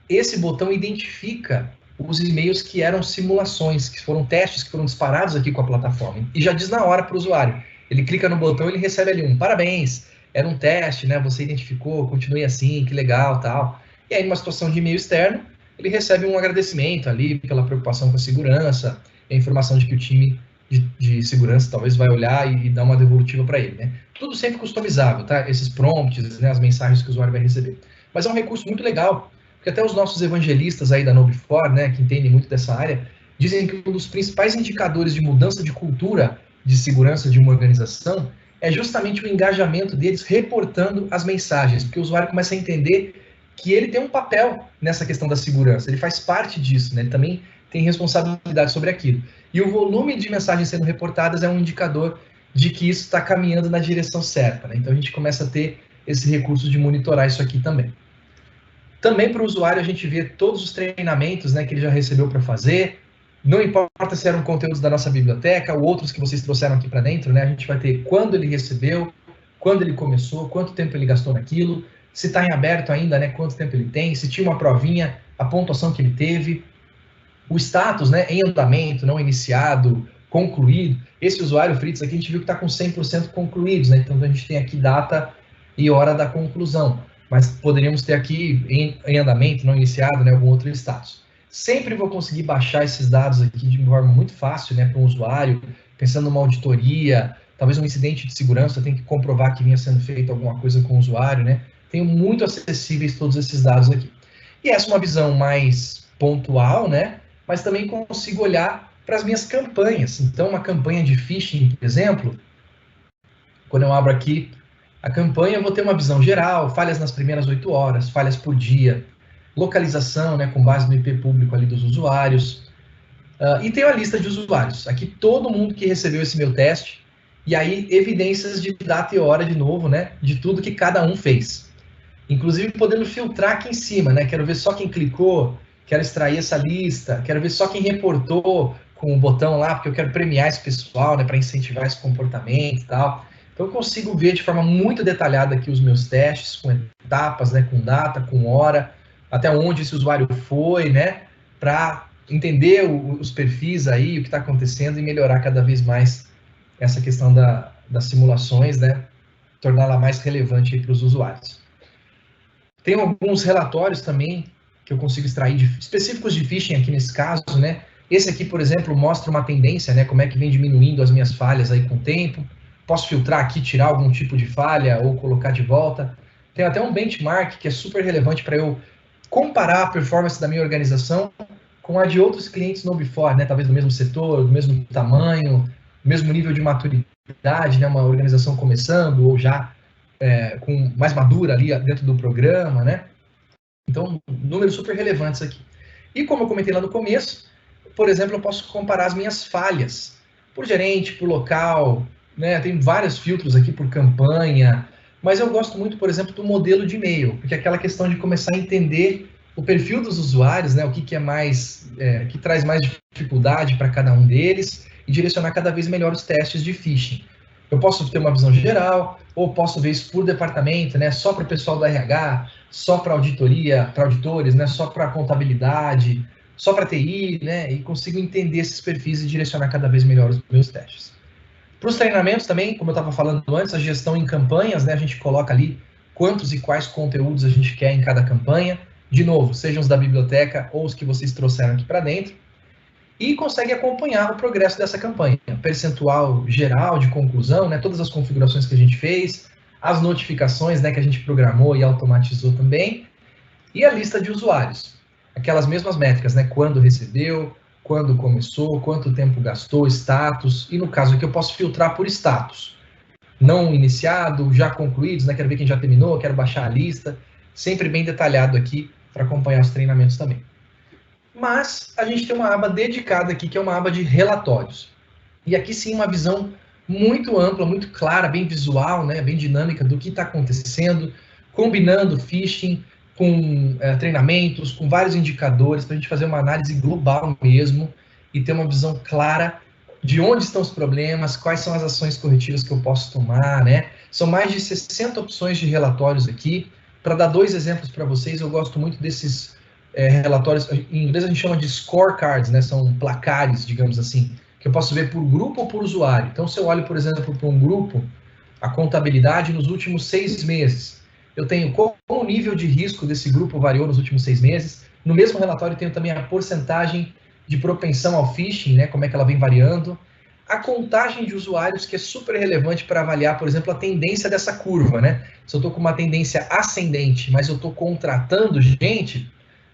esse botão identifica os e-mails que eram simulações, que foram testes que foram disparados aqui com a plataforma. E já diz na hora para o usuário. Ele clica no botão e ele recebe ali um parabéns, era um teste, né? Você identificou, continue assim, que legal, tal. E aí, numa situação de e-mail externo, ele recebe um agradecimento ali pela preocupação com a segurança, a informação de que o time de segurança talvez vai olhar e dar uma devolutiva para ele, né? Tudo sempre customizável, tá? Esses prompts, né? As mensagens que o usuário vai receber. Mas é um recurso muito legal, porque até os nossos evangelistas aí da KnowBe4, né, que entendem muito dessa área, dizem que um dos principais indicadores de mudança de cultura de segurança de uma organização é justamente o engajamento deles reportando as mensagens, porque o usuário começa a entender que ele tem um papel nessa questão da segurança, ele faz parte disso, né? Ele também tem responsabilidade sobre aquilo. E o volume de mensagens sendo reportadas é um indicador de que isso está caminhando na direção certa, né? Então a gente começa a ter esse recurso de monitorar isso aqui também. Também para o usuário a gente vê todos os treinamentos, né, que ele já recebeu para fazer, não importa se eram conteúdos da nossa biblioteca ou outros que vocês trouxeram aqui para dentro, né, a gente vai ter quando ele recebeu, quando ele começou, quanto tempo ele gastou naquilo, se está em aberto ainda, né, quanto tempo ele tem, se tinha uma provinha, a pontuação que ele teve, o status, né, em andamento, não iniciado, concluído. Esse usuário, Fritz, aqui a gente viu que está com 100% concluídos, né, então a gente tem aqui data e hora da conclusão, mas poderíamos ter aqui em andamento, não iniciado, né, algum outro status. Sempre vou conseguir baixar esses dados aqui de forma muito fácil, né, para um usuário, pensando numa auditoria, talvez um incidente de segurança, tem que comprovar que vinha sendo feita alguma coisa com o usuário, né, tenho muito acessíveis todos esses dados aqui. E essa é uma visão mais pontual, né, mas também consigo olhar para as minhas campanhas. Então, uma campanha de phishing, por exemplo, quando eu abro aqui a campanha, eu vou ter uma visão geral, falhas nas primeiras 8 horas, falhas por dia, localização, né, com base no IP público ali dos usuários, e tenho a lista de usuários. Aqui todo mundo que recebeu esse meu teste, e aí evidências de data e hora de novo, né, de tudo que cada um fez. Inclusive podendo filtrar aqui em cima, né, quero ver só quem clicou, quero extrair essa lista, quero ver só quem reportou com o botão lá, porque eu quero premiar esse pessoal, né, para incentivar esse comportamento e tal. Então eu consigo ver de forma muito detalhada aqui os meus testes, com etapas, né, com data, com hora, até onde esse usuário foi, né, para entender os perfis aí, o que está acontecendo e melhorar cada vez mais essa questão das simulações, né? Torná-la mais relevante para os usuários. Tem alguns relatórios também que eu consigo extrair específicos de phishing aqui nesse caso, né? Esse aqui, por exemplo, mostra uma tendência, né? Como é que vem diminuindo as minhas falhas aí com o tempo. Posso filtrar aqui, tirar algum tipo de falha ou colocar de volta. Tem até um benchmark que é super relevante para eu comparar a performance da minha organização com a de outros clientes no Before, né? Talvez do mesmo setor, do mesmo tamanho, do mesmo nível de maturidade, né? Uma organização começando ou já com mais madura ali dentro do programa, né? Então, números super relevantes aqui. E como eu comentei lá no começo, por exemplo, eu posso comparar as minhas falhas por gerente, por local, né? Tem vários filtros aqui por campanha, mas eu gosto muito, por exemplo, do modelo de e-mail, porque é aquela questão de começar a entender o perfil dos usuários, né? O que é mais, que traz mais dificuldade para cada um deles e direcionar cada vez melhor os testes de phishing. Eu posso ter uma visão geral, ou posso ver isso por departamento, né? Só para o pessoal do RH, só para auditoria, para auditores, né? Só para contabilidade, só para TI, né? E consigo entender esses perfis e direcionar cada vez melhor os meus testes. Para os treinamentos também, como eu estava falando antes, a gestão em campanhas, né? A gente coloca ali quantos e quais conteúdos a gente quer em cada campanha. De novo, sejam os da biblioteca ou os que vocês trouxeram aqui para dentro. E consegue acompanhar o progresso dessa campanha. Percentual geral de conclusão, né? Todas as configurações que a gente fez, as notificações, né, que a gente programou e automatizou também, e a lista de usuários. Aquelas mesmas métricas, né? Quando recebeu, quando começou, quanto tempo gastou, status, e no caso aqui eu posso filtrar por status. Não iniciado, já concluídos, né? Quero ver quem já terminou, quero baixar a lista. Sempre bem detalhado aqui para acompanhar os treinamentos também. Mas a gente tem uma aba dedicada aqui, que é uma aba de relatórios. E aqui sim uma visão muito ampla, muito clara, bem visual, né, bem dinâmica do que está acontecendo, combinando phishing com treinamentos, com vários indicadores, para a gente fazer uma análise global mesmo e ter uma visão clara de onde estão os problemas, quais são as ações corretivas que eu posso tomar, né? São mais de 60 opções de relatórios aqui. Para dar 2 exemplos para vocês, eu gosto muito desses relatórios, em inglês a gente chama de scorecards, né? São placares, digamos assim, que eu posso ver por grupo ou por usuário. Então, se eu olho, por exemplo, para um grupo, a contabilidade nos últimos 6 meses, eu tenho como o nível de risco desse grupo variou nos últimos 6 meses. No mesmo relatório, tenho também a porcentagem de propensão ao phishing, né? Como é que ela vem variando. A contagem de usuários, que é super relevante para avaliar, por exemplo, a tendência dessa curva, né? Se eu estou com uma tendência ascendente, mas eu estou contratando gente,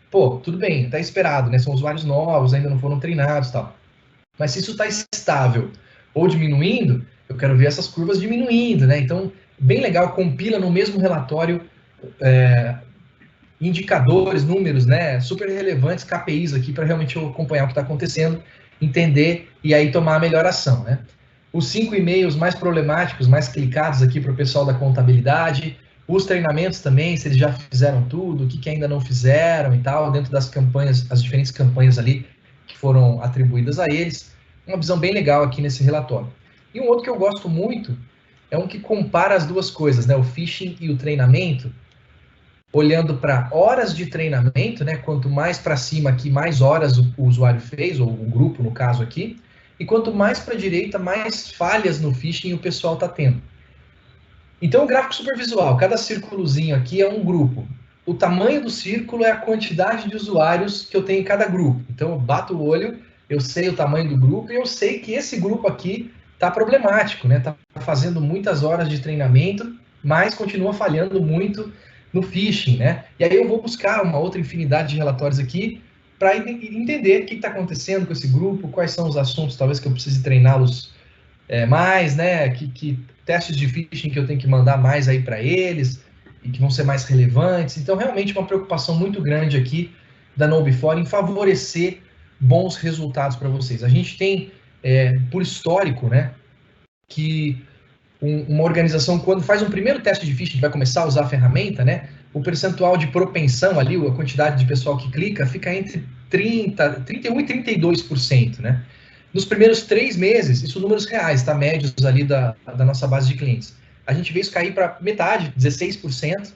pô, tudo bem, está esperado, né? São usuários novos, ainda não foram treinados e tal. Mas se isso está estável ou diminuindo, eu quero ver essas curvas diminuindo, né? Então, bem legal, compila no mesmo relatório indicadores, números, né? Super relevantes, KPIs aqui, para realmente eu acompanhar o que está acontecendo, entender e aí tomar a melhor ação, né? Os 5 e-mails mais problemáticos, mais clicados aqui para o pessoal da contabilidade, os treinamentos também, se eles já fizeram tudo, o que ainda não fizeram e tal, dentro das campanhas, as diferentes campanhas ali que foram atribuídas a eles. Uma visão bem legal aqui nesse relatório. E um outro que eu gosto muito é um que compara as duas coisas, né? O phishing e o treinamento, olhando para horas de treinamento, né? Quanto mais para cima aqui, mais horas o usuário fez, ou o grupo no caso aqui, e quanto mais para a direita, mais falhas no phishing o pessoal está tendo. Então, o gráfico super visual, cada círculozinho aqui é um grupo. O tamanho do círculo é a quantidade de usuários que eu tenho em cada grupo. Então, eu bato o olho, eu sei o tamanho do grupo e eu sei que esse grupo aqui está problemático, né? Está fazendo muitas horas de treinamento, mas continua falhando muito no phishing, né? E aí eu vou buscar uma outra infinidade de relatórios aqui para entender o que está acontecendo com esse grupo, quais são os assuntos, talvez, que eu precise treiná-los mais, né? Que testes de phishing que eu tenho que mandar mais aí para eles e que vão ser mais relevantes. Então, realmente, uma preocupação muito grande aqui da KnowBe4 em favorecer bons resultados para vocês. A gente tem, por histórico, né, que uma organização, quando faz um primeiro teste de phishing, vai começar a usar a ferramenta, né, o percentual de propensão ali, a quantidade de pessoal que clica, fica entre 31% e 32%, né? Nos primeiros 3 meses, isso números reais, tá? Médios ali da nossa base de clientes. A gente vê isso cair para metade, 16%,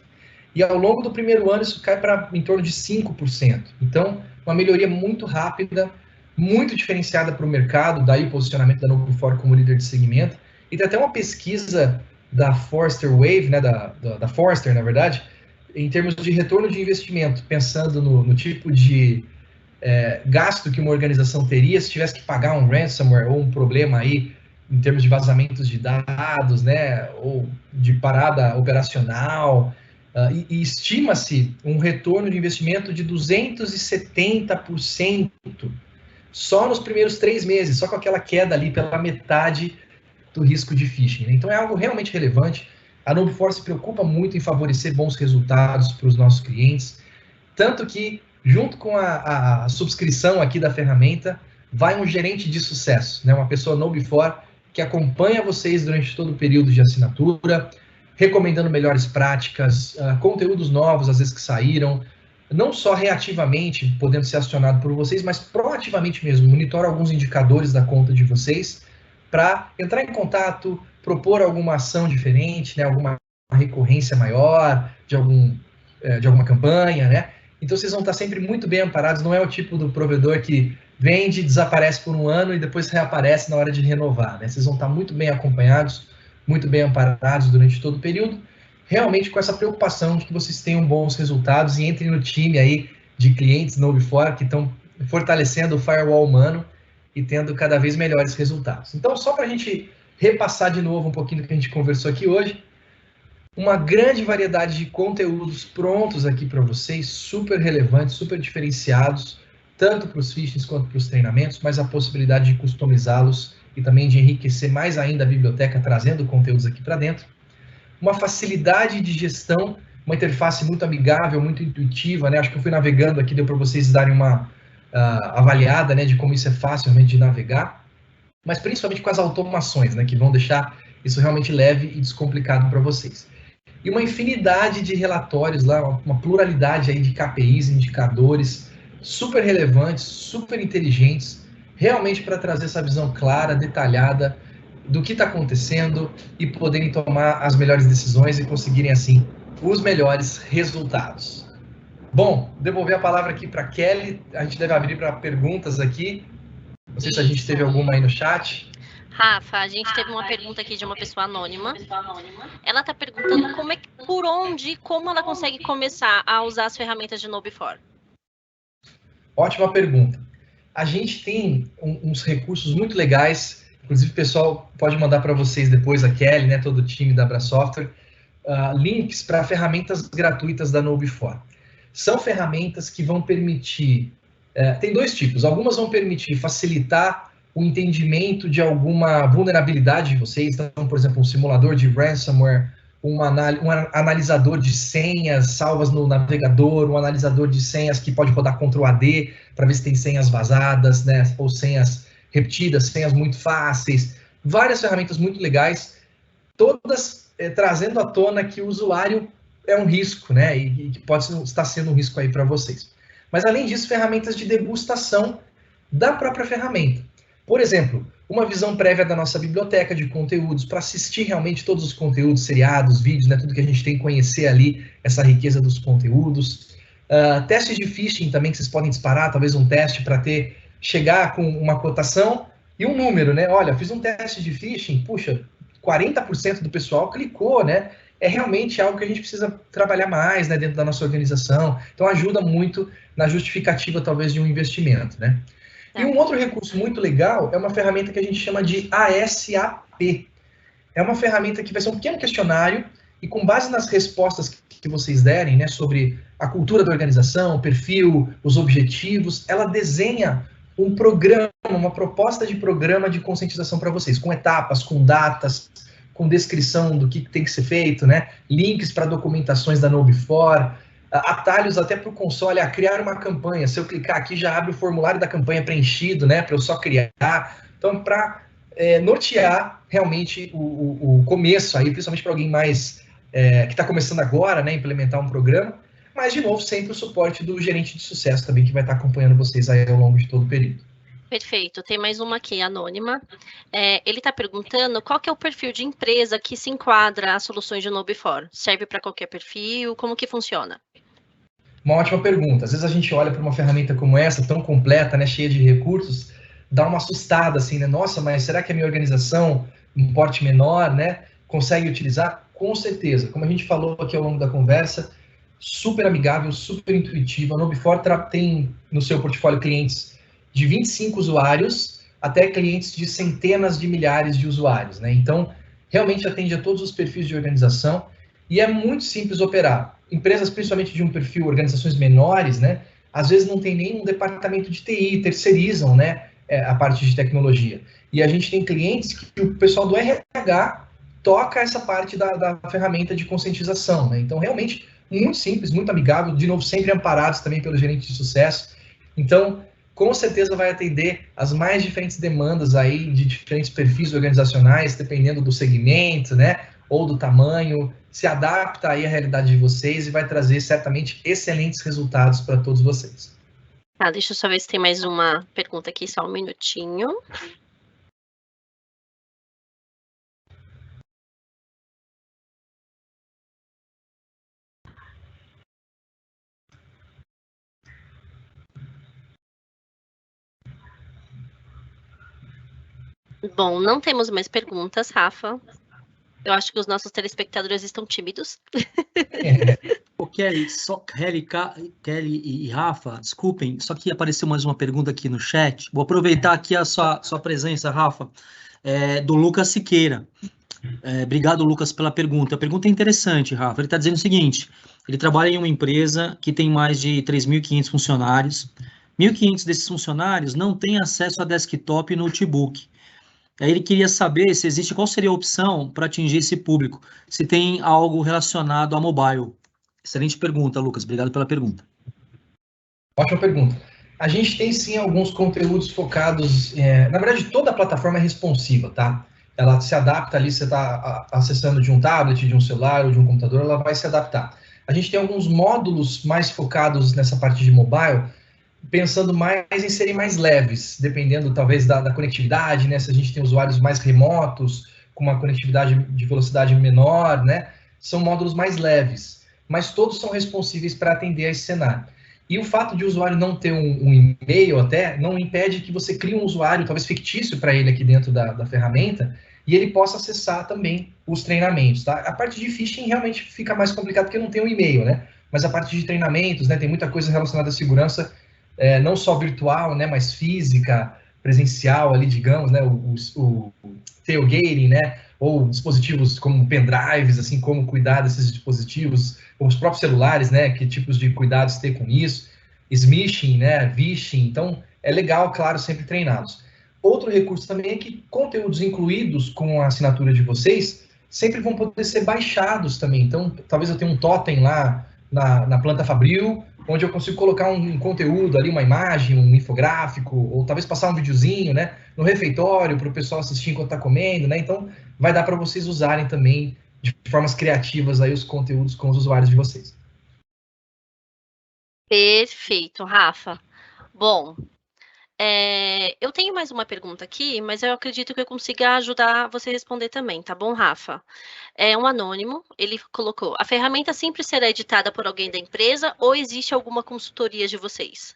e ao longo do primeiro ano isso cai para em torno de 5%. Então, uma melhoria muito rápida, muito diferenciada para o mercado, daí o posicionamento da KnowBe4 como líder de segmento. E tem até uma pesquisa da Forrester Wave, né, da Forrester, na verdade, em termos de retorno de investimento, pensando no tipo de gasto que uma organização teria se tivesse que pagar um ransomware ou um problema aí em termos de vazamentos de dados, né, ou de parada operacional, e estima-se um retorno de investimento de 270% só nos primeiros 3 meses, só com aquela queda ali pela metade do risco de phishing. Então é algo realmente relevante. A KnowBe4 se preocupa muito em favorecer bons resultados para os nossos clientes, tanto que, junto com a subscrição aqui da ferramenta, vai um gerente de sucesso, né? Uma pessoa KnowBe4 que acompanha vocês durante todo o período de assinatura, recomendando melhores práticas, conteúdos novos, às vezes que saíram, não só reativamente, podendo ser acionado por vocês, mas proativamente mesmo, monitora alguns indicadores da conta de vocês, para entrar em contato, propor alguma ação diferente, né? Alguma recorrência maior de alguma campanha, né? Então vocês vão estar sempre muito bem amparados, não é o tipo do provedor que vende, desaparece por um ano e depois reaparece na hora de renovar, né? Vocês vão estar muito bem acompanhados, muito bem amparados durante todo o período, realmente com essa preocupação de que vocês tenham bons resultados e entrem no time aí de clientes KnowBe4 que estão fortalecendo o firewall humano e tendo cada vez melhores resultados. Então, só para a gente repassar de novo um pouquinho do que a gente conversou aqui hoje, uma grande variedade de conteúdos prontos aqui para vocês, super relevantes, super diferenciados, tanto para os phishings quanto para os treinamentos, mas a possibilidade de customizá-los e também de enriquecer mais ainda a biblioteca, trazendo conteúdos aqui para dentro. Uma facilidade de gestão, uma interface muito amigável, muito intuitiva, né? Acho que eu fui navegando aqui, deu para vocês darem uma avaliada, né, de como isso é fácil realmente de navegar, mas principalmente com as automações, né, que vão deixar isso realmente leve e descomplicado para vocês. E uma infinidade de relatórios lá, uma pluralidade aí de KPIs, indicadores, super relevantes, super inteligentes, realmente para trazer essa visão clara, detalhada do que está acontecendo e poderem tomar as melhores decisões e conseguirem, assim, os melhores resultados. Bom, devolver a palavra aqui para Kelly, a gente deve abrir para perguntas aqui, não sei se a gente teve alguma aí no chat. Rafa, a gente teve uma pergunta aqui de uma pessoa anônima. Ela está perguntando por onde e como ela consegue começar a usar as ferramentas de KnowBe4. Ótima pergunta. A gente tem uns recursos muito legais, inclusive o pessoal pode mandar para vocês depois, a Kelly, né, todo o time da Abra Software, links para ferramentas gratuitas da KnowBe4. São ferramentas que vão permitir, tem 2 tipos, algumas vão permitir facilitar o entendimento de alguma vulnerabilidade de vocês, então, por exemplo, um simulador de ransomware, um analisador de senhas salvas no navegador, um analisador de senhas que pode rodar Ctrl+AD para ver se tem senhas vazadas, né, ou senhas repetidas, senhas muito fáceis, várias ferramentas muito legais, todas trazendo à tona que o usuário é um risco, né, e que pode estar sendo um risco aí para vocês. Mas, além disso, ferramentas de degustação da própria ferramenta. Por exemplo, uma visão prévia da nossa biblioteca de conteúdos, para assistir realmente todos os conteúdos, seriados, vídeos, né, tudo que a gente tem que conhecer ali, essa riqueza dos conteúdos. Testes de phishing também, que vocês podem disparar, talvez um teste para chegar com uma cotação e um número, né? Olha, fiz um teste de phishing, puxa, 40% do pessoal clicou, né? É realmente algo que a gente precisa trabalhar mais, né, dentro da nossa organização. Então, ajuda muito na justificativa, talvez, de um investimento, né? E um outro recurso muito legal é uma ferramenta que a gente chama de ASAP. É uma ferramenta que vai ser um pequeno questionário e, com base nas respostas que vocês derem, né, sobre a cultura da organização, o perfil, os objetivos, ela desenha um programa, uma proposta de programa de conscientização para vocês, com etapas, com datas, com descrição do que tem que ser feito, né? Links para documentações da KnowBe4, atalhos até para o console, a criar uma campanha. Se eu clicar aqui, já abre o formulário da campanha preenchido, né? Para eu só criar. Então, para nortear realmente o começo aí, principalmente para alguém mais que está começando agora, né? Implementar um programa. Mas, de novo, sempre o suporte do gerente de sucesso também, que vai estar acompanhando vocês aí ao longo de todo o período. Perfeito. Tem mais uma aqui, anônima. Ele está perguntando qual que é o perfil de empresa que se enquadra às soluções de KnowBe4. Serve para qualquer perfil? Como que funciona? Uma ótima pergunta. Às vezes a gente olha para uma ferramenta como essa, tão completa, né, cheia de recursos, dá uma assustada, assim, né? Nossa, mas será que a minha organização, um porte menor, né, consegue utilizar? Com certeza. Como a gente falou aqui ao longo da conversa, super amigável, super intuitiva. A KnowBe4 tem no seu portfólio clientes de 25 usuários até clientes de centenas de milhares de usuários, né? Então, realmente atende a todos os perfis de organização e é muito simples operar. Empresas, principalmente de um perfil, organizações menores, né, às vezes não tem nem um departamento de TI, terceirizam, né, a parte de tecnologia. E a gente tem clientes que o pessoal do RH toca essa parte da ferramenta de conscientização, né? Então, realmente, muito simples, muito amigável, de novo, sempre amparados também pelo gerente de sucesso. Então, com certeza vai atender as mais diferentes demandas aí de diferentes perfis organizacionais, dependendo do segmento, né, ou do tamanho, se adapta aí à realidade de vocês e vai trazer certamente excelentes resultados para todos vocês. Tá, deixa eu só ver se tem mais uma pergunta aqui, só um minutinho. Bom, não temos mais perguntas, Rafa. Eu acho que os nossos telespectadores estão tímidos. Ô, Kelly, Kelly e Rafa, desculpem, só que apareceu mais uma pergunta aqui no chat. Vou aproveitar aqui a sua presença, Rafa, do Lucas Siqueira. Obrigado, Lucas, pela pergunta. A pergunta é interessante, Rafa. Ele está dizendo o seguinte: ele trabalha em uma empresa que tem mais de 3.500 funcionários. 1.500 desses funcionários não têm acesso a desktop e notebook. Aí ele queria saber se existe, qual seria a opção para atingir esse público, se tem algo relacionado a mobile. Excelente pergunta, Lucas. Obrigado pela pergunta. Ótima pergunta. A gente tem sim alguns conteúdos focados. Na verdade, toda a plataforma é responsiva, tá? Ela se adapta ali, você está acessando de um tablet, de um celular ou de um computador, ela vai se adaptar. A gente tem alguns módulos mais focados nessa parte de mobile, pensando mais em serem mais leves, dependendo talvez da conectividade, né? Se a gente tem usuários mais remotos, com uma conectividade de velocidade menor, né? São módulos mais leves, mas todos são responsíveis para atender a esse cenário. E o fato de o usuário não ter um e-mail até, não impede que você crie um usuário, talvez fictício para ele aqui dentro da ferramenta, e ele possa acessar também os treinamentos, tá? A parte de phishing realmente fica mais complicado porque não tem um e-mail, né? Mas a parte de treinamentos, né? Tem muita coisa relacionada à segurança, não só virtual, né? Mas física, presencial ali, digamos, né? O tailgating, né? Ou dispositivos como pendrives, assim, como cuidar desses dispositivos, ou os próprios celulares, né? Que tipos de cuidados ter com isso, smishing, né? Vishing, então é legal, claro, sempre treiná-los. Outro recurso também é que conteúdos incluídos com a assinatura de vocês sempre vão poder ser baixados também. Então, talvez eu tenha um totem lá na planta Fabril, onde eu consigo colocar um conteúdo ali, uma imagem, um infográfico, ou talvez passar um videozinho, né, no refeitório para o pessoal assistir enquanto está comendo, né? Então, vai dar para vocês usarem também de formas criativas aí os conteúdos com os usuários de vocês. Perfeito, Rafa. Bom, eu tenho mais uma pergunta aqui, mas eu acredito que eu consiga ajudar você a responder também, tá bom, Rafa? É um anônimo, ele colocou: a ferramenta sempre será editada por alguém da empresa ou existe alguma consultoria de vocês?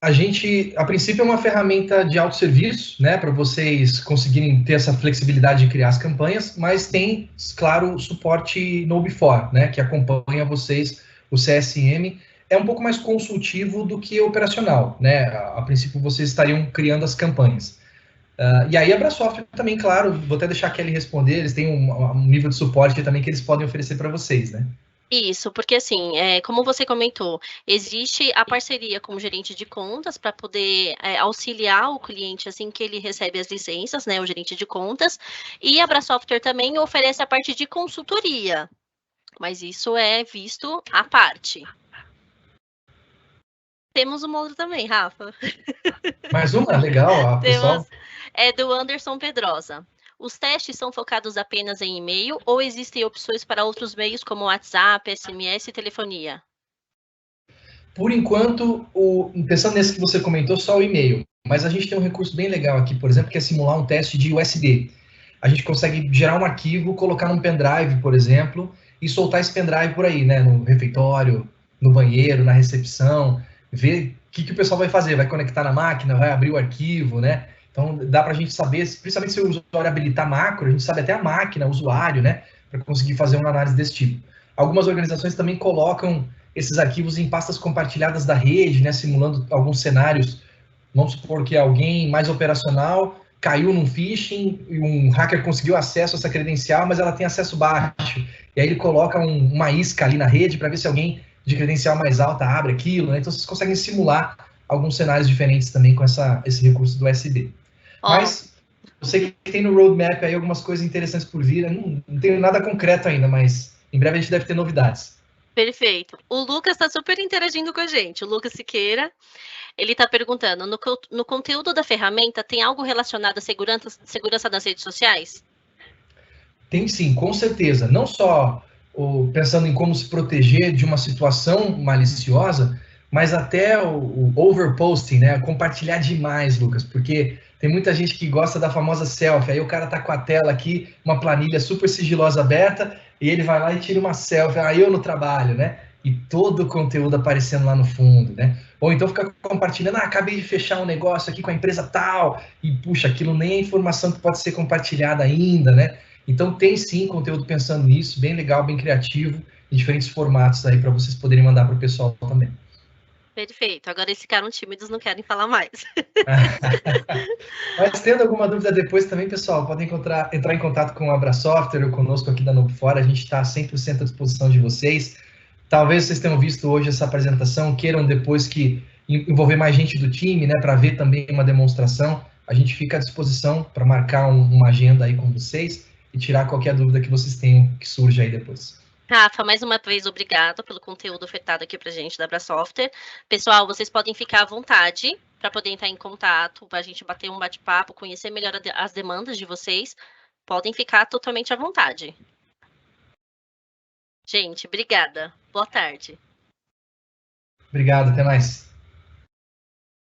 A gente, a princípio, é uma ferramenta de autosserviço, né, para vocês conseguirem ter essa flexibilidade de criar as campanhas, mas tem, claro, suporte no KnowBe4, né, que acompanha vocês, o CSM, é um pouco mais consultivo do que operacional, né, a princípio vocês estariam criando as campanhas. E aí a Brasoft também, claro, vou até deixar a Kelly responder, eles têm um nível de suporte também que eles podem oferecer para vocês, né. Isso, porque assim, como você comentou, existe a parceria com o gerente de contas para poder auxiliar o cliente assim que ele recebe as licenças, né, o gerente de contas, e a Brasoftware também oferece a parte de consultoria, mas isso é visto à parte. Temos uma outra também, Rafa. Mais uma? Legal, a pessoal. É do Anderson Pedrosa. Os testes são focados apenas em e-mail ou existem opções para outros meios como WhatsApp, SMS e telefonia? Por enquanto, pensando nesse que você comentou, só o e-mail. Mas a gente tem um recurso bem legal aqui, por exemplo, que é simular um teste de USB. A gente consegue gerar um arquivo, colocar num pendrive, por exemplo, e soltar esse pendrive por aí, né? No refeitório, no banheiro, na recepção, ver o que o pessoal vai fazer. Vai conectar na máquina, vai abrir o arquivo, né? Então, dá para a gente saber, principalmente se o usuário habilitar macro, a gente sabe até a máquina, o usuário, né? Para conseguir fazer uma análise desse tipo. Algumas organizações também colocam esses arquivos em pastas compartilhadas da rede, né, simulando alguns cenários. Vamos supor que alguém mais operacional caiu num phishing e um hacker conseguiu acesso a essa credencial, mas ela tem acesso baixo. E aí ele coloca uma isca ali na rede para ver se alguém de credencial mais alta abre aquilo, né? Então vocês conseguem simular alguns cenários diferentes também com esse recurso do USB. Mas eu sei que tem no roadmap aí algumas coisas interessantes por vir. Eu não tenho nada concreto ainda, mas em breve a gente deve ter novidades. Perfeito. O Lucas está super interagindo com a gente. O Lucas Siqueira, ele está perguntando, no conteúdo da ferramenta tem algo relacionado à segurança das redes sociais? Tem sim, com certeza. Não só pensando em como se proteger de uma situação maliciosa, mas até o overposting, né? Compartilhar demais, Lucas, porque tem muita gente que gosta da famosa selfie. Aí o cara tá com a tela aqui, uma planilha super sigilosa aberta, e ele vai lá e tira uma selfie. Aí eu no trabalho, né? E todo o conteúdo aparecendo lá no fundo, né? Ou então fica compartilhando, acabei de fechar um negócio aqui com a empresa tal, e puxa, aquilo nem é informação que pode ser compartilhada ainda, né? Então tem sim conteúdo pensando nisso, bem legal, bem criativo, em diferentes formatos aí para vocês poderem mandar para o pessoal também. Perfeito. Agora eles ficaram tímidos, não querem falar mais. Mas tendo alguma dúvida depois também, pessoal, podem entrar em contato com a Abra Software ou conosco aqui da Nobfora, a gente está 100% à disposição de vocês. Talvez vocês tenham visto hoje essa apresentação, queiram depois que envolver mais gente do time, né, para ver também uma demonstração, a gente fica à disposição para marcar uma agenda aí com vocês e tirar qualquer dúvida que vocês tenham que surja aí depois. Rafa, mais uma vez, obrigada pelo conteúdo ofertado aqui para a gente da Abra Software. Pessoal, vocês podem ficar à vontade para poder entrar em contato, para a gente bater um bate-papo, conhecer melhor as demandas de vocês. Podem ficar totalmente à vontade. Gente, obrigada. Boa tarde. Obrigado, até mais.